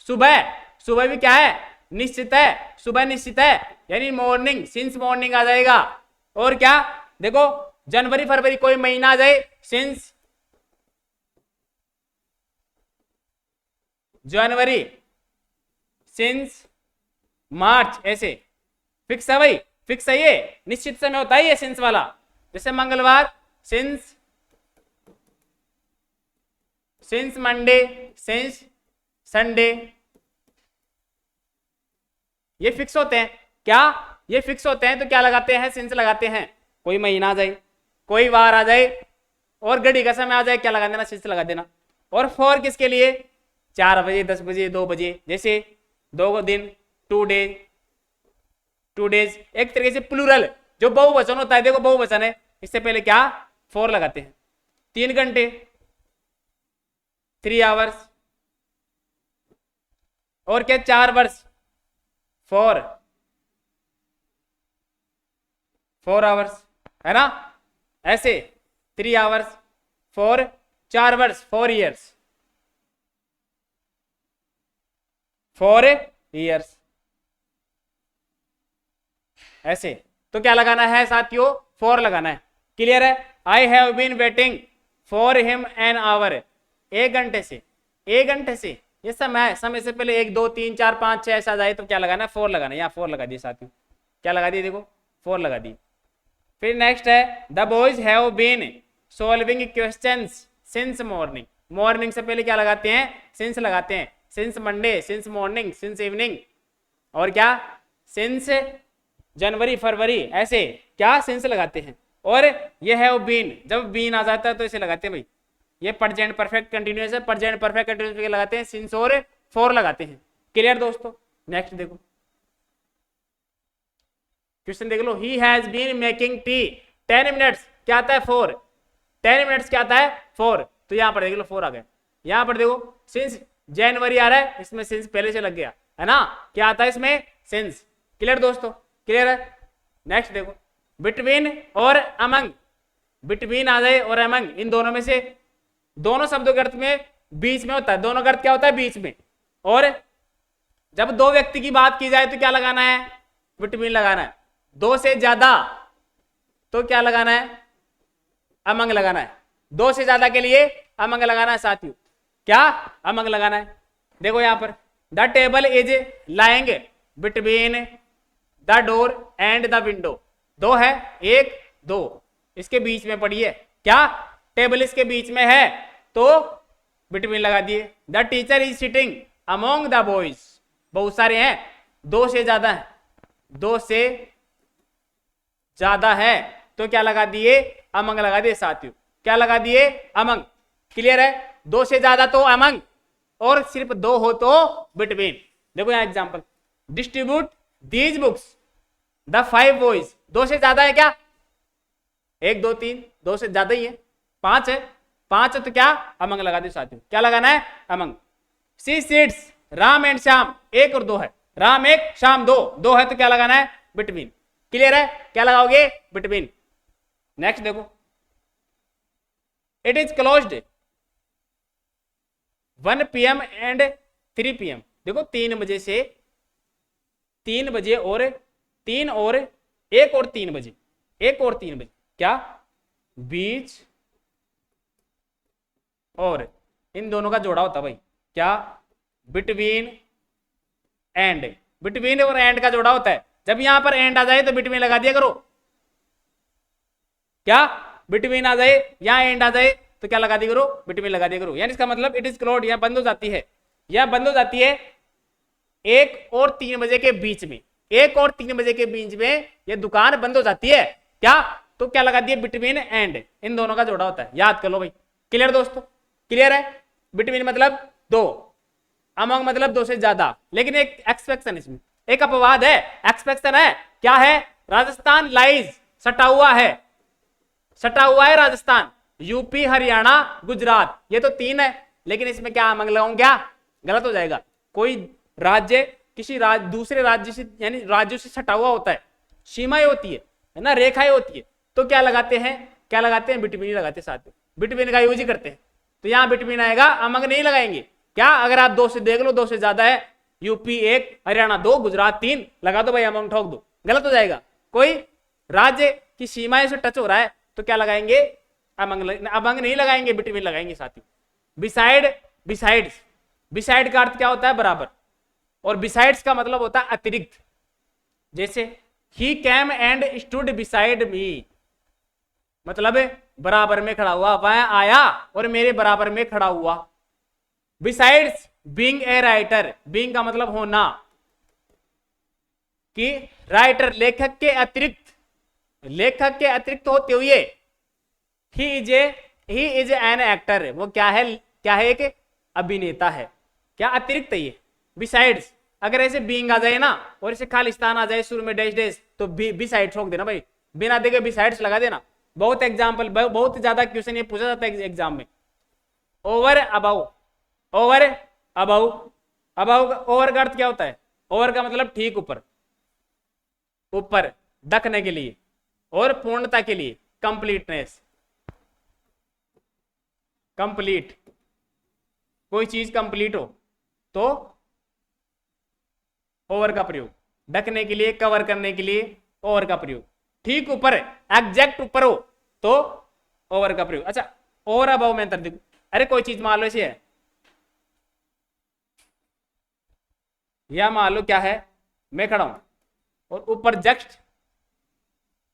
A: सुबह, सुबह भी क्या है, निश्चित है, सुबह निश्चित है, यानी मॉर्निंग, सिंस मॉर्निंग आ जाएगा। और क्या देखो जनवरी फरवरी कोई महीना आ जाए, सिंस जनवरी, सिंस मार्च, ऐसे फिक्स है भाई, फिक्स है ये, निश्चित समय होता है ये सिंस वाला। जैसे मंगलवार since, since Monday, since Sunday, ये फिक्स होते हैं। क्या ये फिक्स होते हैं? तो क्या लगाते हैं? सिंस लगाते हैं। कोई महीना आ जाए, कोई वार आ जाए और घड़ी का समय आ जाए, क्या लगा देना? सिंस लगा देना। और फॉर किसके लिए? 4 बजे, 10 बजे, 2 बजे, जैसे 2 दिन, 2 डेज, 2 डेज, एक तरीके से प्लूरल जो बहुवचन होता है, देखो बहुवचन है, इससे पहले क्या फॉर लगाते हैं। 3 घंटे, 3 आवर्स, और क्या 4 वर्ष, 4 आवर्स, है ना? ऐसे 3 आवर्स, 4 वर्ष, 4 ईयर्स, 4 ईयर्स, ऐसे। तो क्या लगाना है साथियों? 4 लगाना है। क्लियर है? I have been waiting for him an hour, 1 घंटे से, 1 घंटे से, ये समय, समय से पहले 1 2 3 4 5 6 ऐसा जाए तो क्या लगाना है? 4 लगाना है। यहाँ 4 लगा दिए साथियों, क्या लगा दिए? देखो 4 लगा दी। फिर नेक्स्ट है the boys have been solving questions since morning, morning से पहले क्या लगाते हैं? सिंस लगाते हैं। Since Monday, since morning, since evening, और क्या सिंस जनवरी फरवरी, ऐसे क्या सिंस लगाते हैं। और ये हैव बीन, जब बीन आ जाता है तो इसे लगाते हैं भाई, ये प्रेजेंट परफेक्ट कंटिन्यूअस है, प्रेजेंट परफेक्ट कंटिन्यूअस पे लगाते हैं सिंस और 4 लगाते हैं। क्लियर दोस्तों? नेक्स्ट देखो क्वेश्चन देख लो, he has been making tea 10 minutes, क्या आता है? 4, 10 मिनट्स क्या आता है? 4, तो यहां पर देख लो 4 आ गया। यहां पर देखो सिंस जनवरी आ रहा है, इसमें सिंस पहले से लग गया है ना, क्या आता है इसमें? सिंस। क्लियर दोस्तों? क्लियर है? नेक्स्ट देखो बिटवीन और अमंग, बिटवीन आ जाए और अमंग, इन दोनों में से, दोनों शब्दों के अर्थ में बीच में होता है, दोनों का अर्थ क्या होता है? बीच में। और जब 2 व्यक्ति की बात की जाए तो क्या लगाना है? बिटवीन लगाना है। 2 से ज्यादा तो क्या लगाना है? अमंग लगाना है। 2 से ज्यादा के लिए अमंग लगाना है साथियों, क्या अमंग लगाना है। देखो यहां पर the table is lying between the door and the window, 2 है, 1 2, इसके बीच में पड़ी है, क्या टेबल इसके बीच में है तो बिटवीन लगा दिए। The teacher is sitting among the boys, बहुत सारे हैं, 2 से ज्यादा है, 2 से ज्यादा है तो क्या लगा दिए? अमंग लगा दिए साथियों, क्या लगा दिए? अमंग। क्लियर है? 2 से ज्यादा तो अमंग, और सिर्फ 2 हो तो बिटवीन। देखो यहां example, distribute these books the 5 boys, 2 से ज्यादा है क्या? 1 2 3, 2 से ज्यादा ही है, 5 है, 5 है तो क्या अमंग लगा दिए साथियों, क्या लगाना है? Among. She sits Ram and Shyam, 1 और 2 है, राम 1 श्याम 2, 2 है तो क्या लगाना है? बिटवीन। क्लियर है? क्या लगाओगे? बिटवीन। नेक्स्ट देखो, it is closed 1 PM and 3 PM, देखो 3 बजे से, 3 बजे और 3 और 1 और 3 बजे, 1 और 3 बजे, क्या बीच और, इन दोनों का जोड़ा होता है भाई, क्या बिटवीन एंड, बिटवीन और एंड का जोड़ा होता है। जब यहां पर एंड आ जाए तो बिटवीन लगा दिया करो, क्या बिटवीन आ जाए, यहां एंड आ जाए तो क्या लगा दिया करो? बिटवीन लगा दिया करो। यानी इसका मतलब इट इज क्लोज्ड, यहां बंद हो जाती है, यह बंद हो जाती है 1 और 3 बजे के बीच में, 1 और 3 बजे के बीच में यह दुकान बंद हो जाती है, क्या तो क्या लगा दिया? बिटवीन एंड, इन दोनों का जोड़ा होता है, याद कर लो भाई। क्लियर दोस्तों? क्लियर है? बिटवीन मतलब 2, अमंग मतलब 2 से ज्यादा, लेकिन एक एक्सपेक्शन, इसमें एक अपवाद है, एक्सपेक्शन है, क्या है? राजस्थान लाइज, सटा हुआ है, सटा हुआ है राजस्थान, यूपी हरियाणा गुजरात, ये तो 3 है, लेकिन इसमें क्या अमंग लगाऊं? क्या गलत हो जाएगा। कोई राज्य किसी दूसरे राज्य से, यानी राज्यों से सटा हुआ होता है, सीमाएं होती है ना, रेखाएं होती है, तो क्या लगाते हैं? क्या लगाते हैं? बिटवीन लगाते हैं साथ में, बिटवीन का यूज ही करते हैं। तो यहां बिटवीन आएगा, अमंग नहीं लगाएंगे। क्या अगर आप 2 से देख लो, 2 से ज्यादा है, यूपी 1 हरियाणा 2 गुजरात 3 लगा दो भाई, अमंग ठोक दो, गलत हो जाएगा। कोई राज्य की सीमाएं से टच हो रहा है तो क्या लगाएंगे, अमंग नहीं लगाएंगे, बिटवीन लगाएंगे साथी। बिसाइड, बिसाइड्स, बिसाइड का अर्थ क्या होता है, बराबर, और बिसाइड्स का मतलब होता है अतिरिक्त। जैसे ही cam and stood beside me, मतलब बराबर में खड़ा हुआ, वह आया और मेरे बराबर में खड़ा हुआ। Besides being a writer, being का मतलब होना, कि राइटर लेखक के अतिरिक्त, लेखक के अतिरिक्त होते हुए, ही इज एन एक्टर, वो क्या है, क्या है, एक अभिनेता है, क्या अतिरिक्त है ये। बिसाइड्स, अगर ऐसे बीइंग आ जाए ना और ऐसे खालिस्तान आ जाए शुरू में डैश डैश, तो बिसाइड्स ठोक देना भाई, बिना देखे बिसाइड्स लगा देना। बहुत एग्जाम्पल, बहुत ज्यादा क्वेश्चन ये पूछा जाता है एग्जाम में। Over about, over about, about, over का अर्थ क्या होता है, ओवर का मतलब ठीक ऊपर, ऊपर ढकने के लिए, और पूर्णता के लिए, कंप्लीटनेस, कंप्लीट, कोई चीज कंप्लीट हो तो ओवर का प्रयोग, ढकने के लिए, कवर करने के लिए ओवर का प्रयोग। ठीक ऊपर, एग्जैक्ट ऊपर हो तो ओवर का प्रयोग। अच्छा, ओवर अबाउ में अंतर देखो, अरे कोई चीज मान लो ऐसी है, या मान लो क्या है, मैं खड़ा हूं और ऊपर जस्ट,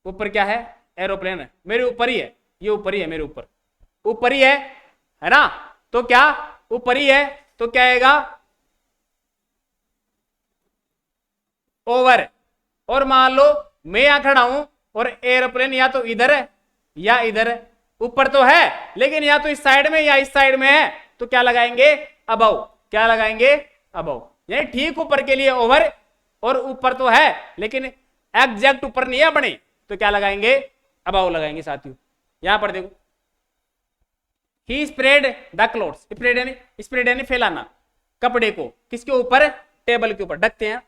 A: ऊपर क्या है, एरोप्लेन है, मेरे ऊपर ही है, ये ऊपर ही है, मेरे ऊपर, ऊपर ही है ना, तो क्या ऊपर ही है, तो क्या आएगा, ओवर। और मान लो मैं यहां खड़ा हूं और एरोप्लेन या तो इधर है या इधर है, ऊपर तो है लेकिन या तो इस साइड में या इस साइड में है, तो क्या लगाएंगे, अबव, क्या लगाएंगे, अबव। यानी ठीक ऊपर के लिए ओवर, और ऊपर तो है लेकिन एग्जैक्ट ऊपर नहीं है अपने, तो क्या लगाएंगे, अबव लगाएंगे साथियों। यहां पर देखो, ही स्प्रेड द क्लोथ्स, स्प्रेड यानी फैलाना, कपड़े को किसके ऊपर, टेबल के ऊपर, ढकते हैं,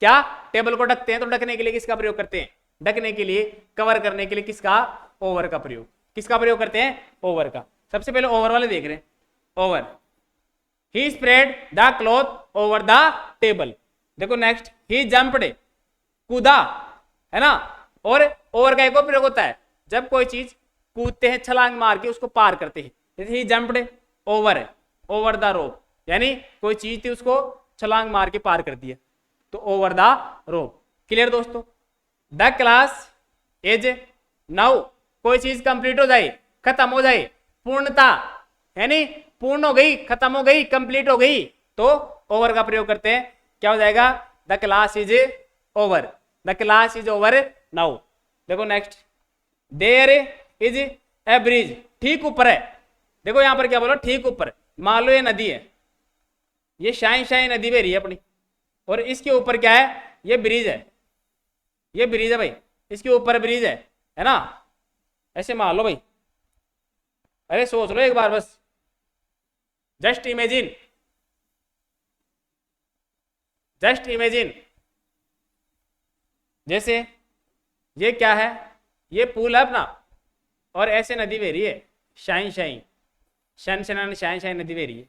A: क्या टेबल को ढकते हैं, तो ढकने के लिए किसका प्रयोग करते हैं, ढकने के लिए, कवर करने के लिए किसका, ओवर का प्रयोग, किसका प्रयोग करते हैं, ओवर का। सबसे पहले ओवर वाले देख रहे हैं, over, he spread the cloth over the table. देखो नेक्स्ट, ही जंप्ड, कूदा, है ना, और ओवर का एक और प्रयोग होता है जब कोई चीज कूदते हैं, छलांग मार के उसको पार करते हैं, जैसे he jumped over, over the rope, यानी कोई चीज थी उसको छलांग मार के पार कर दिया, तो ओवर द रोप। क्लियर दोस्तों। द क्लास इज नाउ, कोई चीज कंप्लीट हो जाए, खत्म हो जाए, पूर्णता यानी पूर्ण हो गई, खत्म हो गई, कंप्लीट हो गई, तो ओवर का प्रयोग करते हैं, क्या हो जाएगा, the class is over, the class is over now. देखो next, there is a bridge, ठीक ऊपर है, देखो यहां पर क्या बोलो, ठीक ऊपर, मान लो ये नदी है, ये शाइन शाइन नदी बह रही है अपनी, और इसके ऊपर क्या है, ये ब्रिज है, ये ब्रिज है भाई, इसके ऊपर ब्रिज है ना, ऐसे मान लो भाई, अरे सोच लो एक बार बस, जस्ट इमेजिन, जस्ट इमेजिन, जैसे ये क्या है, ये पुल है अपना, और ऐसे नदी बह रही है, शाइन शाइन, शन शनान शाइन शाइन नदी बह रही है,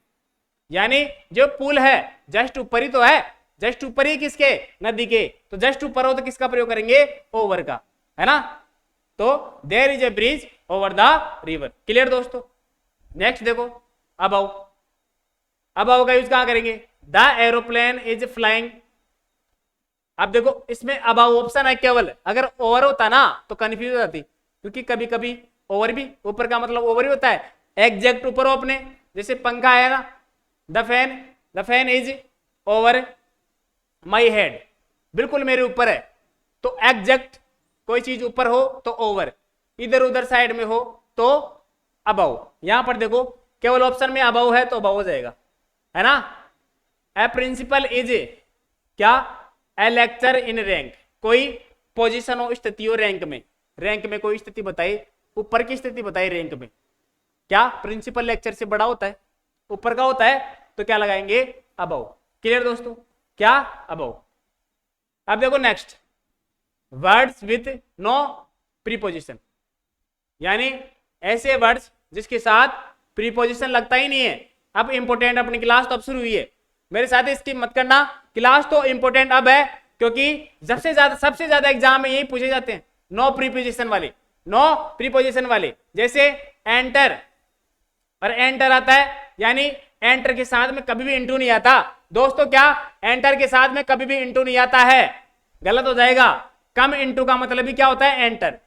A: यानी जो पुल है जस्ट ऊपर ही तो है, जस्ट ऊपर ही किसके, नदी के, तो जस्ट ऊपर हो तो किसका प्रयोग करेंगे, ओवर का, है ना, तो there is a bridge over the river. Clear दोस्तों। नेक्स्ट देखो, अबाउ, अबाउ का यूज कहां करेंगे, द एरोप्लेन इज फ्लाइंग। अब देखो इसमें अबाउ ऑप्शन है केवल, अगर ओवर होता ना तो कंफ्यूज हो जाती, क्योंकि कभी कभी ओवर भी, ऊपर का मतलब ओवर ही होता है, एग्जैक्ट ऊपर हो अपने, जैसे पंखा है ना, the fan is over my head, बिल्कुल मेरे ऊपर है, तो एग्जैक्ट कोई चीज ऊपर हो तो ओवर, इधर उधर साइड में हो तो अबाउ। यहां पर देखो केवल ऑप्शन में अबाउ है तो अबाउ हो जाएगा, है ना। ए प्रिंसिपल इज क्या, ए लेक्चर इन रैंक, कोई पोजीशन हो, स्थिति हो रैंक में, रैंक में कोई स्थिति बताइए, ऊपर की स्थिति बताइए रैंक में, क्या प्रिंसिपल लेक्चर से बड़ा होता है, ऊपर का होता है, तो क्या लगाएंगे, अबाउ। क्लियर दोस्तों, क्या, अबाउ। अब देखो next, words with no preposition, यानी ऐसे वर्ड्स जिसके साथ प्रीपोजिशन लगता ही नहीं है। अब इंपोर्टेंट, अपनी क्लास तो अब शुरू हुई है, मेरे साथ इसकी मत करना, क्लास तो इंपोर्टेंट अब है, क्योंकि सबसे ज्यादा एग्जाम में यही पूछे जाते हैं नो प्रीपोजिशन वाले, नो प्रीपोजिशन वाले, जैसे एंटर, और एंटर आता है, यानी एंटर के साथ में कभी भी इंटू नहीं आता दोस्तों। क्या एंटर के साथ में कभी भी इंटू नहीं आता है, गलत हो जाएगा। कम इंटू का मतलब ही क्या होता है, एंटर।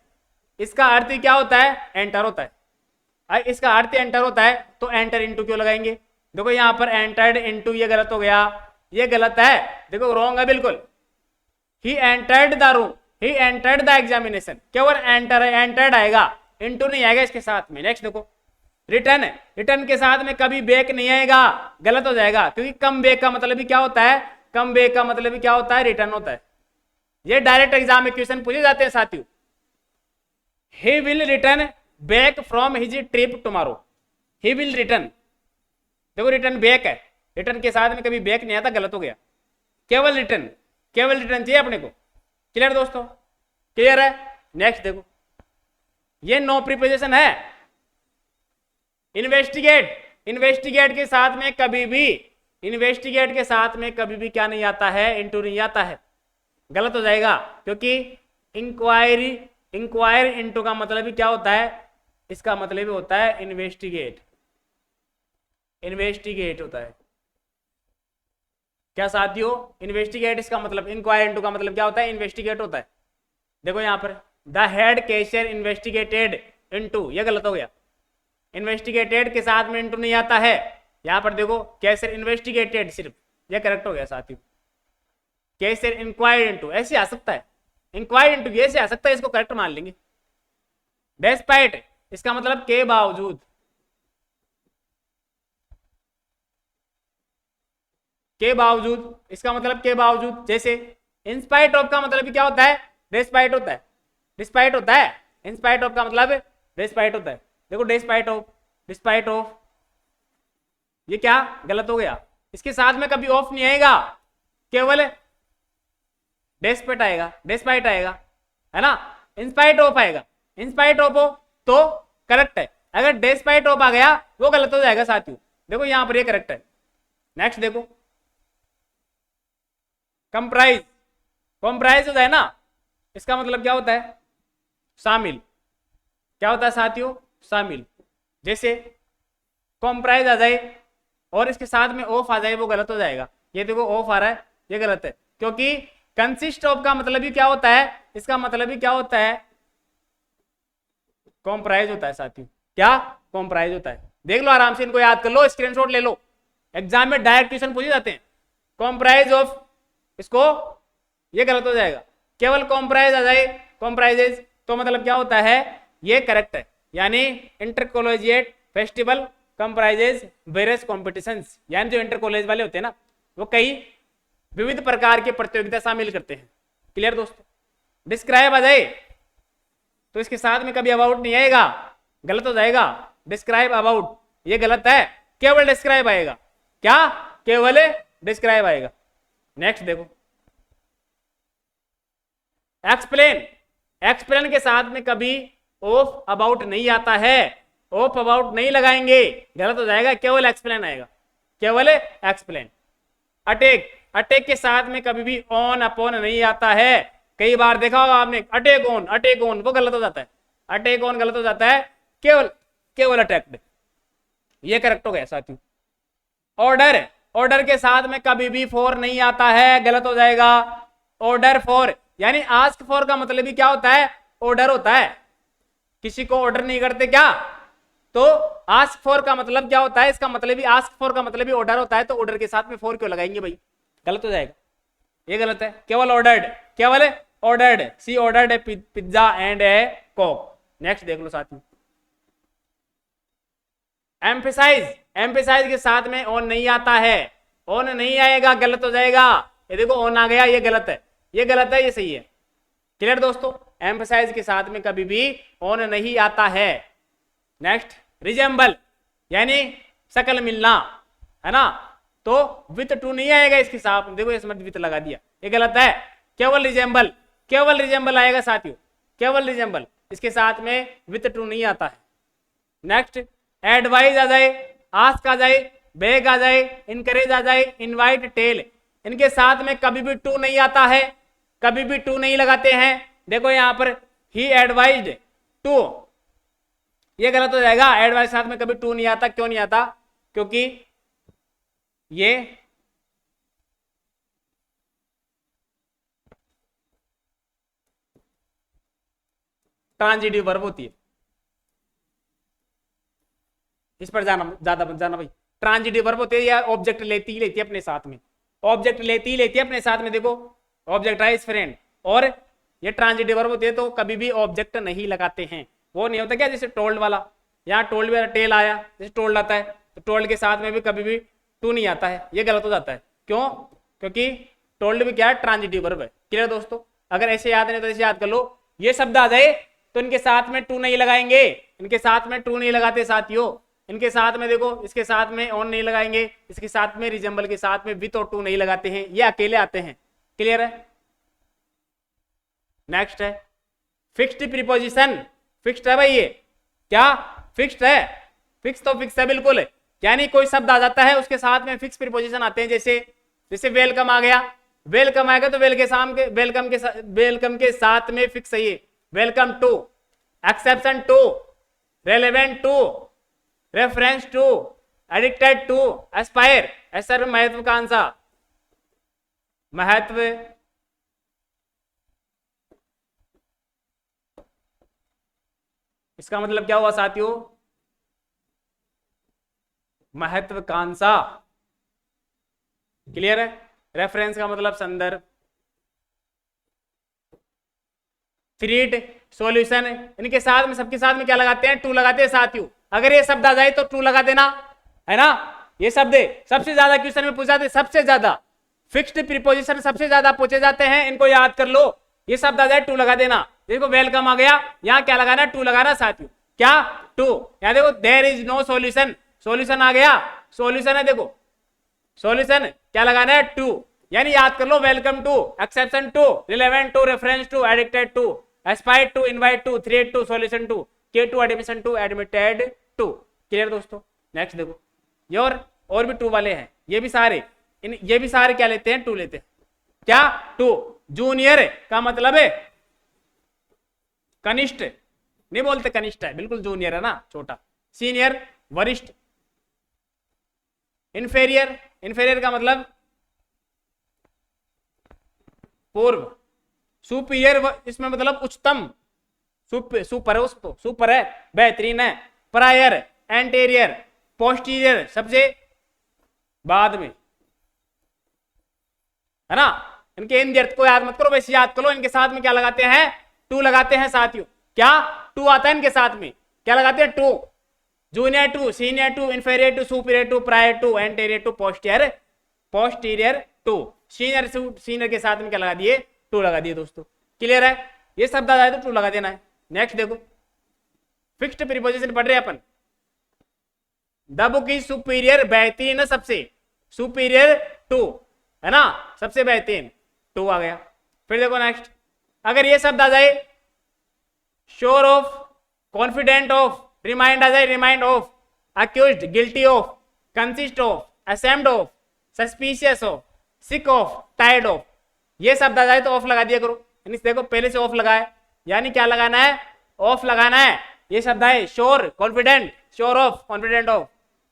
A: इसका अर्थ ही क्या होता है, एंटर होता है। इसका अर्थ एंटर होता है, तो एंटर इंटू क्यों लगाएंगे। देखो यहां पर एंटर्ड इंटू, ये गलत हो गया, ये गलत है, देखो रॉन्ग है बिल्कुल। He entered the room, he entered the examination, केवल एंटर है, एंटर्ड आएगा, इंटू नहीं आएगा इसके साथ में। नेक्स्ट देखो, रिटर्न, रिटर्न के साथ में कभी बैक नहीं आएगा, गलत हो जाएगा, क्योंकि कम बैक का मतलब भी क्या होता है, कम बैक का मतलब भी क्या होता है, रिटर्न होता है। ये डायरेक्ट एग्जाम में क्वेश्चन पूछे जाते हैं साथियों। He will return back from his trip tomorrow, he will return, देखो रिटर्न बैक है, रिटर्न के साथ में कभी बैक नहीं आता, गलत हो गया। केवल रिटर्न, केवल रिटर्न चाहिए अपने को। क्लियर दोस्तों, क्लियर है। नेक्स्ट देखो, ये नो प्रीपोजिशन है। इन्वेस्टिगेट, इन्वेस्टिगेट के साथ में कभी भी, इन्वेस्टिगेट के साथ में कभी भी क्या नहीं आता है, इंटू नहीं आता है, गलत हो जाएगा, क्योंकि इंक्वायरी, इंक्वायर इंटू का मतलब भी क्या होता है, इसका मतलब भी होता है इन्वेस्टिगेट, इन्वेस्टिगेट होता है। क्या साथियों, इन्वेस्टिगेट इसका मतलब, इंक्वायर इंटू का मतलब क्या होता है, इन्वेस्टिगेट होता है। देखो यहां पर the head cashier investigated into, ये गलत हो गया, इन्वेस्टिगेटेड के साथ में इंटू नहीं आता है। यहां पर देखो कैशियर इन्वेस्टिगेटेड, सिर्फ ये करेक्ट हो गया साथियों। कैशियर इंक्वायर्ड इंटू, ऐसे आ सकता है, इंक्वायर्ड इंटू ऐसे आ सकता है, इसको करेक्ट मान लेंगे। डेस्पाइट, इसका मतलब के बावजूद, के बावजूद, इसका मतलब के बावजूद। जैसे इंस्पाइट ऑफ का मतलब क्या होता है, डिस्पाइट होता है, डिस्पाइट होता है, इंस्पाइट ऑफ का मतलब डिस्पाइट होता है। देखो डिस्पाइट ऑफ, डिस्पाइट ऑफ, ये क्या गलत हो गया, इसके साथ में कभी ऑफ नहीं आएगा, केवल डेस्पाइट आएगा, डेस्पाइट आएगा, है ना। इंस्पाइट ऑफ आएगा, इंस्पाइट ऑफ हो तो करेक्ट है, अगर डेस्पाइट ऑफ आ गया वो गलत हो जाएगा साथियों। देखो यहां पर ये करेक्ट है। नेक्स्ट देखो, कंप्राइज, कंप्राइज होता है ना, इसका मतलब क्या होता है, शामिल। क्या होता है साथियों, शामिल। जैसे कंप्राइज आ जाए और इसके साथ में ऑफ आ जाए, वो गलत हो जाएगा। ये देखो ऑफ आ रहा है, ये गलत है, क्योंकि कंसिस्ट ऑफ का मतलब ही क्या होता है, इसका मतलब ही क्या होता है, कंप्राइज होता है साथियों। क्या कंप्राइज होता है, देख लो आराम से, इनको याद कर लो, स्क्रीनशॉट ले लो, एग्जाम में डायरेक्ट क्वेश्चन पूछे जाते हैं। कंप्राइज ऑफ, इसको ये गलत हो जाएगा, केवल कंप्राइज आ जाए, कंप्राइजेज, तो मतलब क्या होता है, ये करेक्ट है। यानी inter collegiate festival comprises various competitions, यानी जो इंटर कॉलेज वाले होते हैं ना, वो कई विविध प्रकार की प्रतियोगिता शामिल करते हैं। क्लियर दोस्तों। डिस्क्राइब आ जाए तो इसके साथ में कभी अबाउट नहीं आएगा, गलत हो जाएगा। डिस्क्राइब अबाउट, ये गलत है, केवल डिस्क्राइब आएगा। क्या, केवल डिस्क्राइब आएगा। नेक्स्ट देखो, एक्सप्लेन, एक्सप्लेन के साथ में कभी ऑफ अबाउट नहीं आता है, ऑफ अबाउट नहीं लगाएंगे, गलत हो जाएगा, केवल एक्सप्लेन आएगा, केवल एक्सप्लेन। अटैक, अटैक के साथ में कभी भी ऑन अपॉन नहीं आता है। कई बार देखा होगा आपने, अटैक ऑन, अटैक ऑन, वो गलत हो जाता है, अटैक ऑन गलत हो जाता है, केवल, केवल अटैक्ड, ये करेक्ट हो गया साथियों। ऑर्डर, ऑर्डर के साथ में कभी भी फॉर नहीं आता है, गलत हो जाएगा। ऑर्डर फॉर, यानी आस्क फॉर का मतलब भी क्या होता है, ऑर्डर होता है। किसी को ऑर्डर नहीं करते क्या, तो आस्क फॉर का मतलब क्या होता है, इसका मतलब भी आस्क फॉर का मतलब भी ऑर्डर होता है, तो ऑर्डर के साथ में फॉर क्यों लगाएंगे भाई, गलत हो जाएगा, ये गलत है। केवल ऑर्डर्ड, केवल ordered, she ordered a pizza and a coke. Next देख लो साथियों, एम्फेसाइज, एम्फेसाइज के साथ में ऑन नहीं आता है, ऑन नहीं आएगा, गलत हो जाएगा। ये देखो ऑन आ गया, ये गलत है, ये गलत है, ये सही है। क्लियर दोस्तों, एम्फेसाइज के साथ में कभी भी ऑन नहीं आता है। नेक्स्ट, रिजेंबल, यानी शकल मिलना, है ना, तो विथ टू नहीं आएगा इसके साथ, देखो इसमें विथ लगा दिया, ये गलत है। केवल रिजेंबल, केवल रिजेंबल आएगा साथियों, केवल रिजेंबल, इसके साथ में विथ टू नहीं आता है। नेक्स्ट, एडवाइज आ जाए, आस्क आ जाए, बेग आ जाए, इनकरेज आ जाए, इनवाइट, टेल, इनके साथ में कभी भी टू नहीं आता है, कभी भी टू नहीं लगाते हैं। देखो यहां पर ही एडवाइज्ड, टू, ये गलत हो जाएगा। एड वाले साथ में कभी टू नहीं आता, क्यों नहीं आता? क्योंकि ये ट्रांजिटिव वर्ब होती है। इस पर जाना ज्यादा जाना भाई। ट्रांजिटिव वर्ब होती है या ऑब्जेक्ट लेती ही लेती है अपने साथ में, ऑब्जेक्ट लेती ही लेती है अपने साथ में। देखो ऑब्जेक्ट है इस फ्रेंड, और ये ट्रांजिटिव वर्ब होती है तो कभी भी ऑब्जेक्ट नहीं लगाते हैं। वो नहीं होता क्या जैसे टोल्ड वाला, यहाँ टोल्ड में टेल आया, जैसे टोल्ड आता है तो टोल्ड के साथ में भी कभी भी टू नहीं आता है, ये गलत हो जाता है। क्यों? क्योंकि टोल्ड भी क्या है? ट्रांजिटिव वर्ब है। क्लियर दोस्तों? अगर ऐसे याद नहीं तो ऐसे याद कर लो, ये शब्द आ जाए तो इनके साथ में टू नहीं लगाएंगे, इनके साथ में टू नहीं लगाते साथियों। इनके साथ में देखो, इसके साथ में ऑन नहीं लगाएंगे, इसके साथ में रिजेंबल के साथ में विथ और टू नहीं लगाते हैं, ये अकेले आते हैं। क्लियर है? नेक्स्ट है फिक्स्ड प्रीपोजिशन। फिक्स्ड है भाई, ये क्या फिक्स्ड है? फिक्स तो फिक्स है बिल्कुल, यानी कोई शब्द आ जाता है उसके साथ में फिक्स प्रीपोजिशन आते हैं। जैसे वेलकम आ गया, वेलकम आएगा तो वेलकम के साथ में फिक्स है ये, welcome to, exception to, relevant to, reference to, addicted to, aspire. ऐसा महत्वाकांक्षा, महत्व इसका मतलब क्या हुआ साथियों? महत्वाकांक्षा। क्लियर है? रेफरेंस का मतलब संदर्भ, थ्रीट, सॉल्यूशन, इनके साथ में सबके साथ में क्या लगाते हैं? टू लगाते हैं साथियों। अगर ये शब्द आ जाए तो टू लगा देना, है ना? ये शब्द सबसे ज्यादा क्वेश्चन में पूछा जाते, सबसे ज्यादा फिक्स्ड प्रीपोजिशन सबसे ज्यादा पूछे जाते हैं, इनको याद कर लो। ये शब्द आ जाए टू लगा देना। देखो वेलकम आ गया, यहाँ क्या लगाना? टू लगाना साथियों। क्या? टू। यहाँ देखो there is no solution, solution आ गया, सॉल्यूशन है, देखो सॉल्यूशन क्या लगाना है? टू। यानी याद कर लो, welcome to, exception to, relevant to, reference to, addicted to, aspire to, invite to, threat to, solution to, key to, admission to, admitted to. Clear दोस्तों? नेक्स्ट देखो, ये और भी टू वाले हैं, ये भी सारे क्या लेते हैं? टू लेते हैं। क्या? टू। जूनियर का मतलब है कनिष्ठ, नहीं बोलते कनिष्ठ है, बिल्कुल जूनियर है ना, छोटा। सीनियर वरिष्ठ। इंफेरियर, इंफेरियर का मतलब पूर्व। सुपीरियर इसमें मतलब उच्चतम, सुपर है, उसको सुपर है, बेहतरीन है। प्रायर, एंटेरियर, पोस्टीरियर सबसे बाद में, है ना? इनके इन अर्थ को याद मत करो, वैसे याद करो। इनके साथ में क्या लगाते हैं? टू लगाते हैं साथियों। क्या? टू आता है इनके साथ में, क्या लगाते हैं? To. Junior to, senior to, inferior to, superior to, prior to, anterior to, posterior to. Senior के साथ में क्या लगा दिए? टू लगा दिए दोस्तों। क्लियर है? ये शब्द आ जाए तो टू लगा देना है। नेक्स्ट देखो, फिक्स्ड प्रीपोजिशन पढ़ रहे हैं अपन। द बुक इज सुपीरियर, बेहतरीन है सबसे, सुपीरियर टू, है ना? सबसे बेहतरीन, टू आ गया। फिर देखो नेक्स्ट, अगर ये शब्द आ जाए sure of, confident of, remind आ जाए, remind of, accused, guilty of, consist of, assumed of, suspicious of, sick of, tired of, ये शब्द आ जाए तो ऑफ लगा दिया करो। देखो पहले से ऑफ लगाए, यानी क्या लगाना है? ऑफ लगाना है। ये शब्द है sure, confident, sure of, confident of,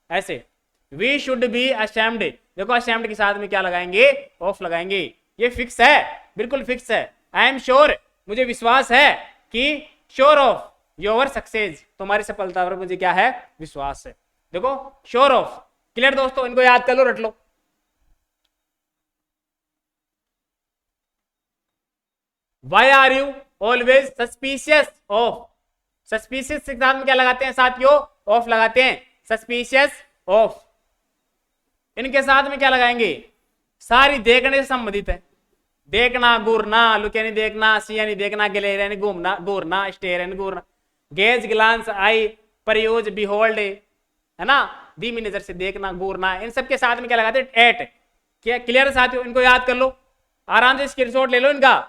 A: ऐसे। वी शुड बी अशेम्ड, देखो अशेम्ड के साथ में क्या लगाएंगे? ऑफ लगाएंगे। ये फिक्स है, बिल्कुल फिक्स है। आई एम श्योर, मुझे विश्वास है कि, श्योर ऑफ योर सक्सेस, तुम्हारी सफलता पर मुझे क्या है? विश्वास है। देखो श्योर ऑफ। क्लियर दोस्तों? इनको याद कर लो, रट लो। Why are you always suspicious of? Suspicious के साथ में क्या लगाते हैं साथियों? ऑफ लगाते हैं। Suspicious of। इनके साथ में क्या लगाएंगे? सारी देखने से संबंधित है। देखना, घूरना, लुक यानी देखना, सी यानी देखना, ग्लेयर यानी घूमना, घूरना, स्टेयर यानी घूरना, गेज, ग्लांस, आई, परयूज, बिहोल्ड, है ना? धीमी नजर से देखना, घूरना, इन सब के साथ में क्या लगाते हैं? एट। क्या? क्लियर है साथियों? इनको याद कर लो, आराम से स्क्रीनशॉट ले लो इनका।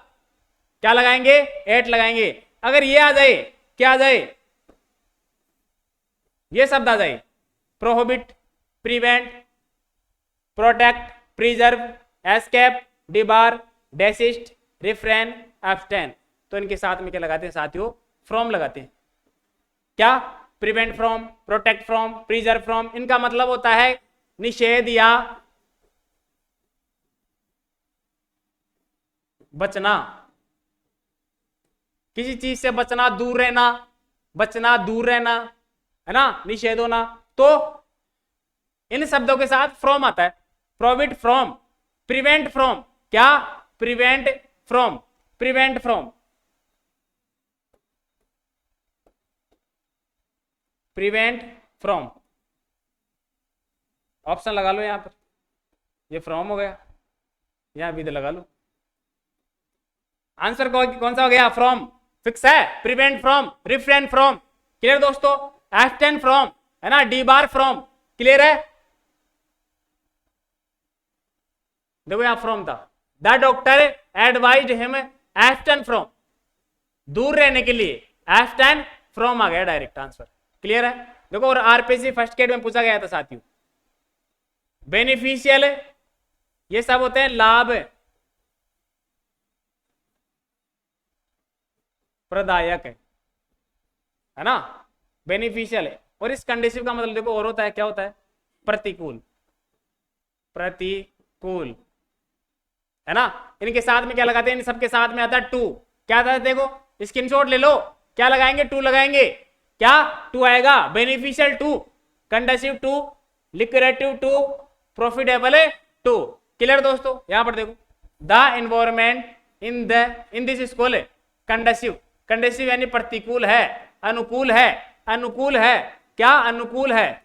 A: क्या लगाएंगे? एट लगाएंगे। अगर ये आ जाए, क्या आ जाए? ये शब्द आ जाए, prohibit, prevent, protect, preserve, escape, debar, desist, refrain, abstain, तो इनके साथ में क्या लगाते हैं साथियों? फ्रॉम लगाते हैं। क्या? Prevent from, protect from, preserve from, इनका मतलब होता है निषेध या बचना, किसी चीज से बचना, दूर रहना, बचना, दूर रहना, है ना, निषेध होना। तो इन शब्दों के साथ फ्रॉम आता है, प्रोहिबिट फ्रॉम, प्रिवेंट फ्रॉम, क्या? Prevent from, prevent from, prevent from, option लगा लो यहां पर, ये फ्रॉम हो गया, यहां विद लगा लो। आंसर कौन सा हो गया? फ्रॉम फिक्स है, prevent from, refrain from, clear दोस्तों, एब्सटेन फ्रॉम, है ना, डीबार फ्रॉम, क्लियर है। देखो यहां फ्रॉम था, the doctor advised him abstain from, दूर रहने के लिए, एब्सटेन फ्रॉम आ गया डायरेक्ट आंसर, क्लियर है। देखो और आरपीसी फर्स्ट ग्रेड में पूछा गया था साथियों। बेनिफिशियल, ये सब होते हैं लाभ प्रदायक, है ना, बेनिफिशियल है। और इस कंडीसिव का मतलब देखो और होता है, क्या होता है? प्रतिकूल, प्रतिकूल, है ना। इनके साथ में क्या लगाते हैं? इन सबके साथ में आता है टू, क्या आता है? देखो स्क्रीनशॉट ले लो, क्या लगाएंगे? टू लगाएंगे, क्या? टू आएगा, beneficial to, conducive to, lucrative to, profitable to, clear दोस्तों। यहां पर देखो the environment in this school conducive, conducive यानी प्रतिकूल है, अनुकूल है, अनुकूल है, क्या? अनुकूल है,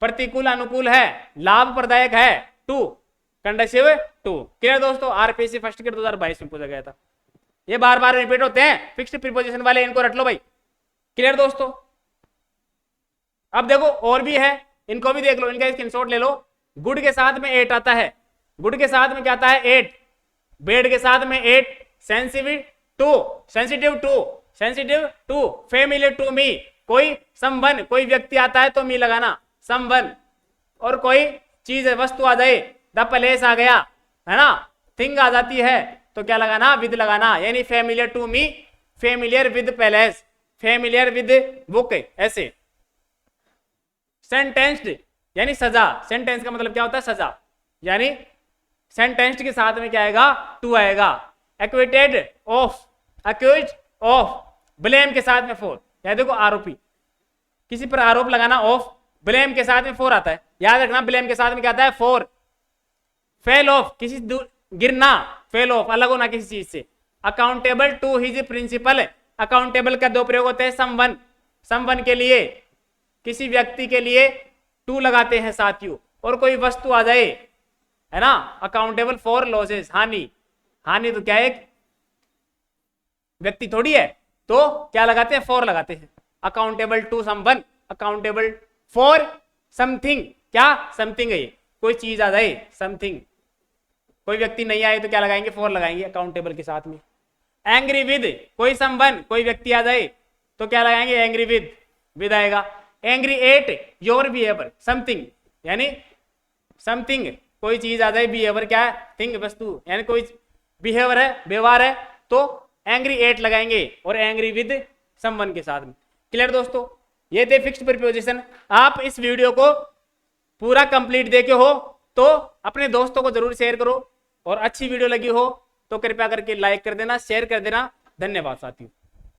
A: प्रतिकूल अनुकूल है, लाभ प्रदायक है, टू, कंडसिव टू, क्लियर दोस्तों। आरपीएससी फर्स्ट ग्रेड 2022 में पूछा गया था। ये बार बार रिपीट होते हैं, फिक्स्ड प्रीपोजिशन वाले, इनको रट लो भाई, क्लियर दोस्तों। अब देखो और भी है, इनको भी देख लो, इनका स्क्रीनशॉट ले लो। गुड के साथ में 8 आता है, गुड के साथ में क्या आता है? 8, बेड के साथ में 8, sensitive to, sensitive to, sensitive to, familiar to me, कोई संबंध, कोई व्यक्ति आता है तो मी लगाना, संबंध, और कोई चीज है, वस्तु आ जाए, द प्लेस आ गया, है ना, थिंग आ जाती है तो क्या लगाना? विद लगाना, यानी familiar to me, familiar with palace, familiar with book, ऐसे। सेंटेंस्ड यानी सजा, सेंटेंस का मतलब क्या होता है? सजा, यानी सेंटेंस्ड के साथ में क्या आएगा? टू आएगा। Acquitted of, accused of, blame के साथ में फोर, या देखो आरोपी, किसी पर आरोप लगाना, ऑफ, ब्लेम के साथ में फोर आता है, याद रखना, ब्लेम के साथ में क्या आता है? फोर। फेल ऑफ, किसी गिरना, फेल ऑफ, अलग होना किसी चीज से। Accountable to his principal, accountable का दो प्रयोग होते हैं, समवन, समवन के लिए, किसी व्यक्ति के लिए टू लगाते हैं साथियों, और कोई वस्तु आ जाए, है ना, अकाउंटेबल फॉर लॉसेस, हानि, हानि तो क्या है? एक व्यक्ति थोड़ी है, तो क्या लगाते हैं? फॉर लगाते हैं। Accountable to someone, accountable for something, क्या? समथिंग है, कोई चीज आ जाए, समथिंग, कोई व्यक्ति नहीं आए तो क्या लगाएंगे? फॉर लगाएंगे अकाउंटेबल के साथ में। एंग्री विद, कोई संबंध, कोई व्यक्ति आ जाए तो क्या लगाएंगे? एंग्री विद, विद आएगा। Angry at your behaviour, something, यानी समथिंग, कोई चीज आ जाए, बिहेवियर क्या है? थिंग, वस्तु, यानी कोई बिहेवियर है, व्यवहार है, तो एंग्री एट लगाएंगे, और एंग्री विद समवन के साथ में, क्लियर दोस्तों। ये थे फिक्स्ड प्रीपोजिशन। आप इस वीडियो को पूरा कंप्लीट देखे हो तो अपने दोस्तों को जरूर शेयर करो, और अच्छी वीडियो लगी हो तो कृपया करके लाइक कर देना, शेयर कर देना। धन्यवाद साथियों।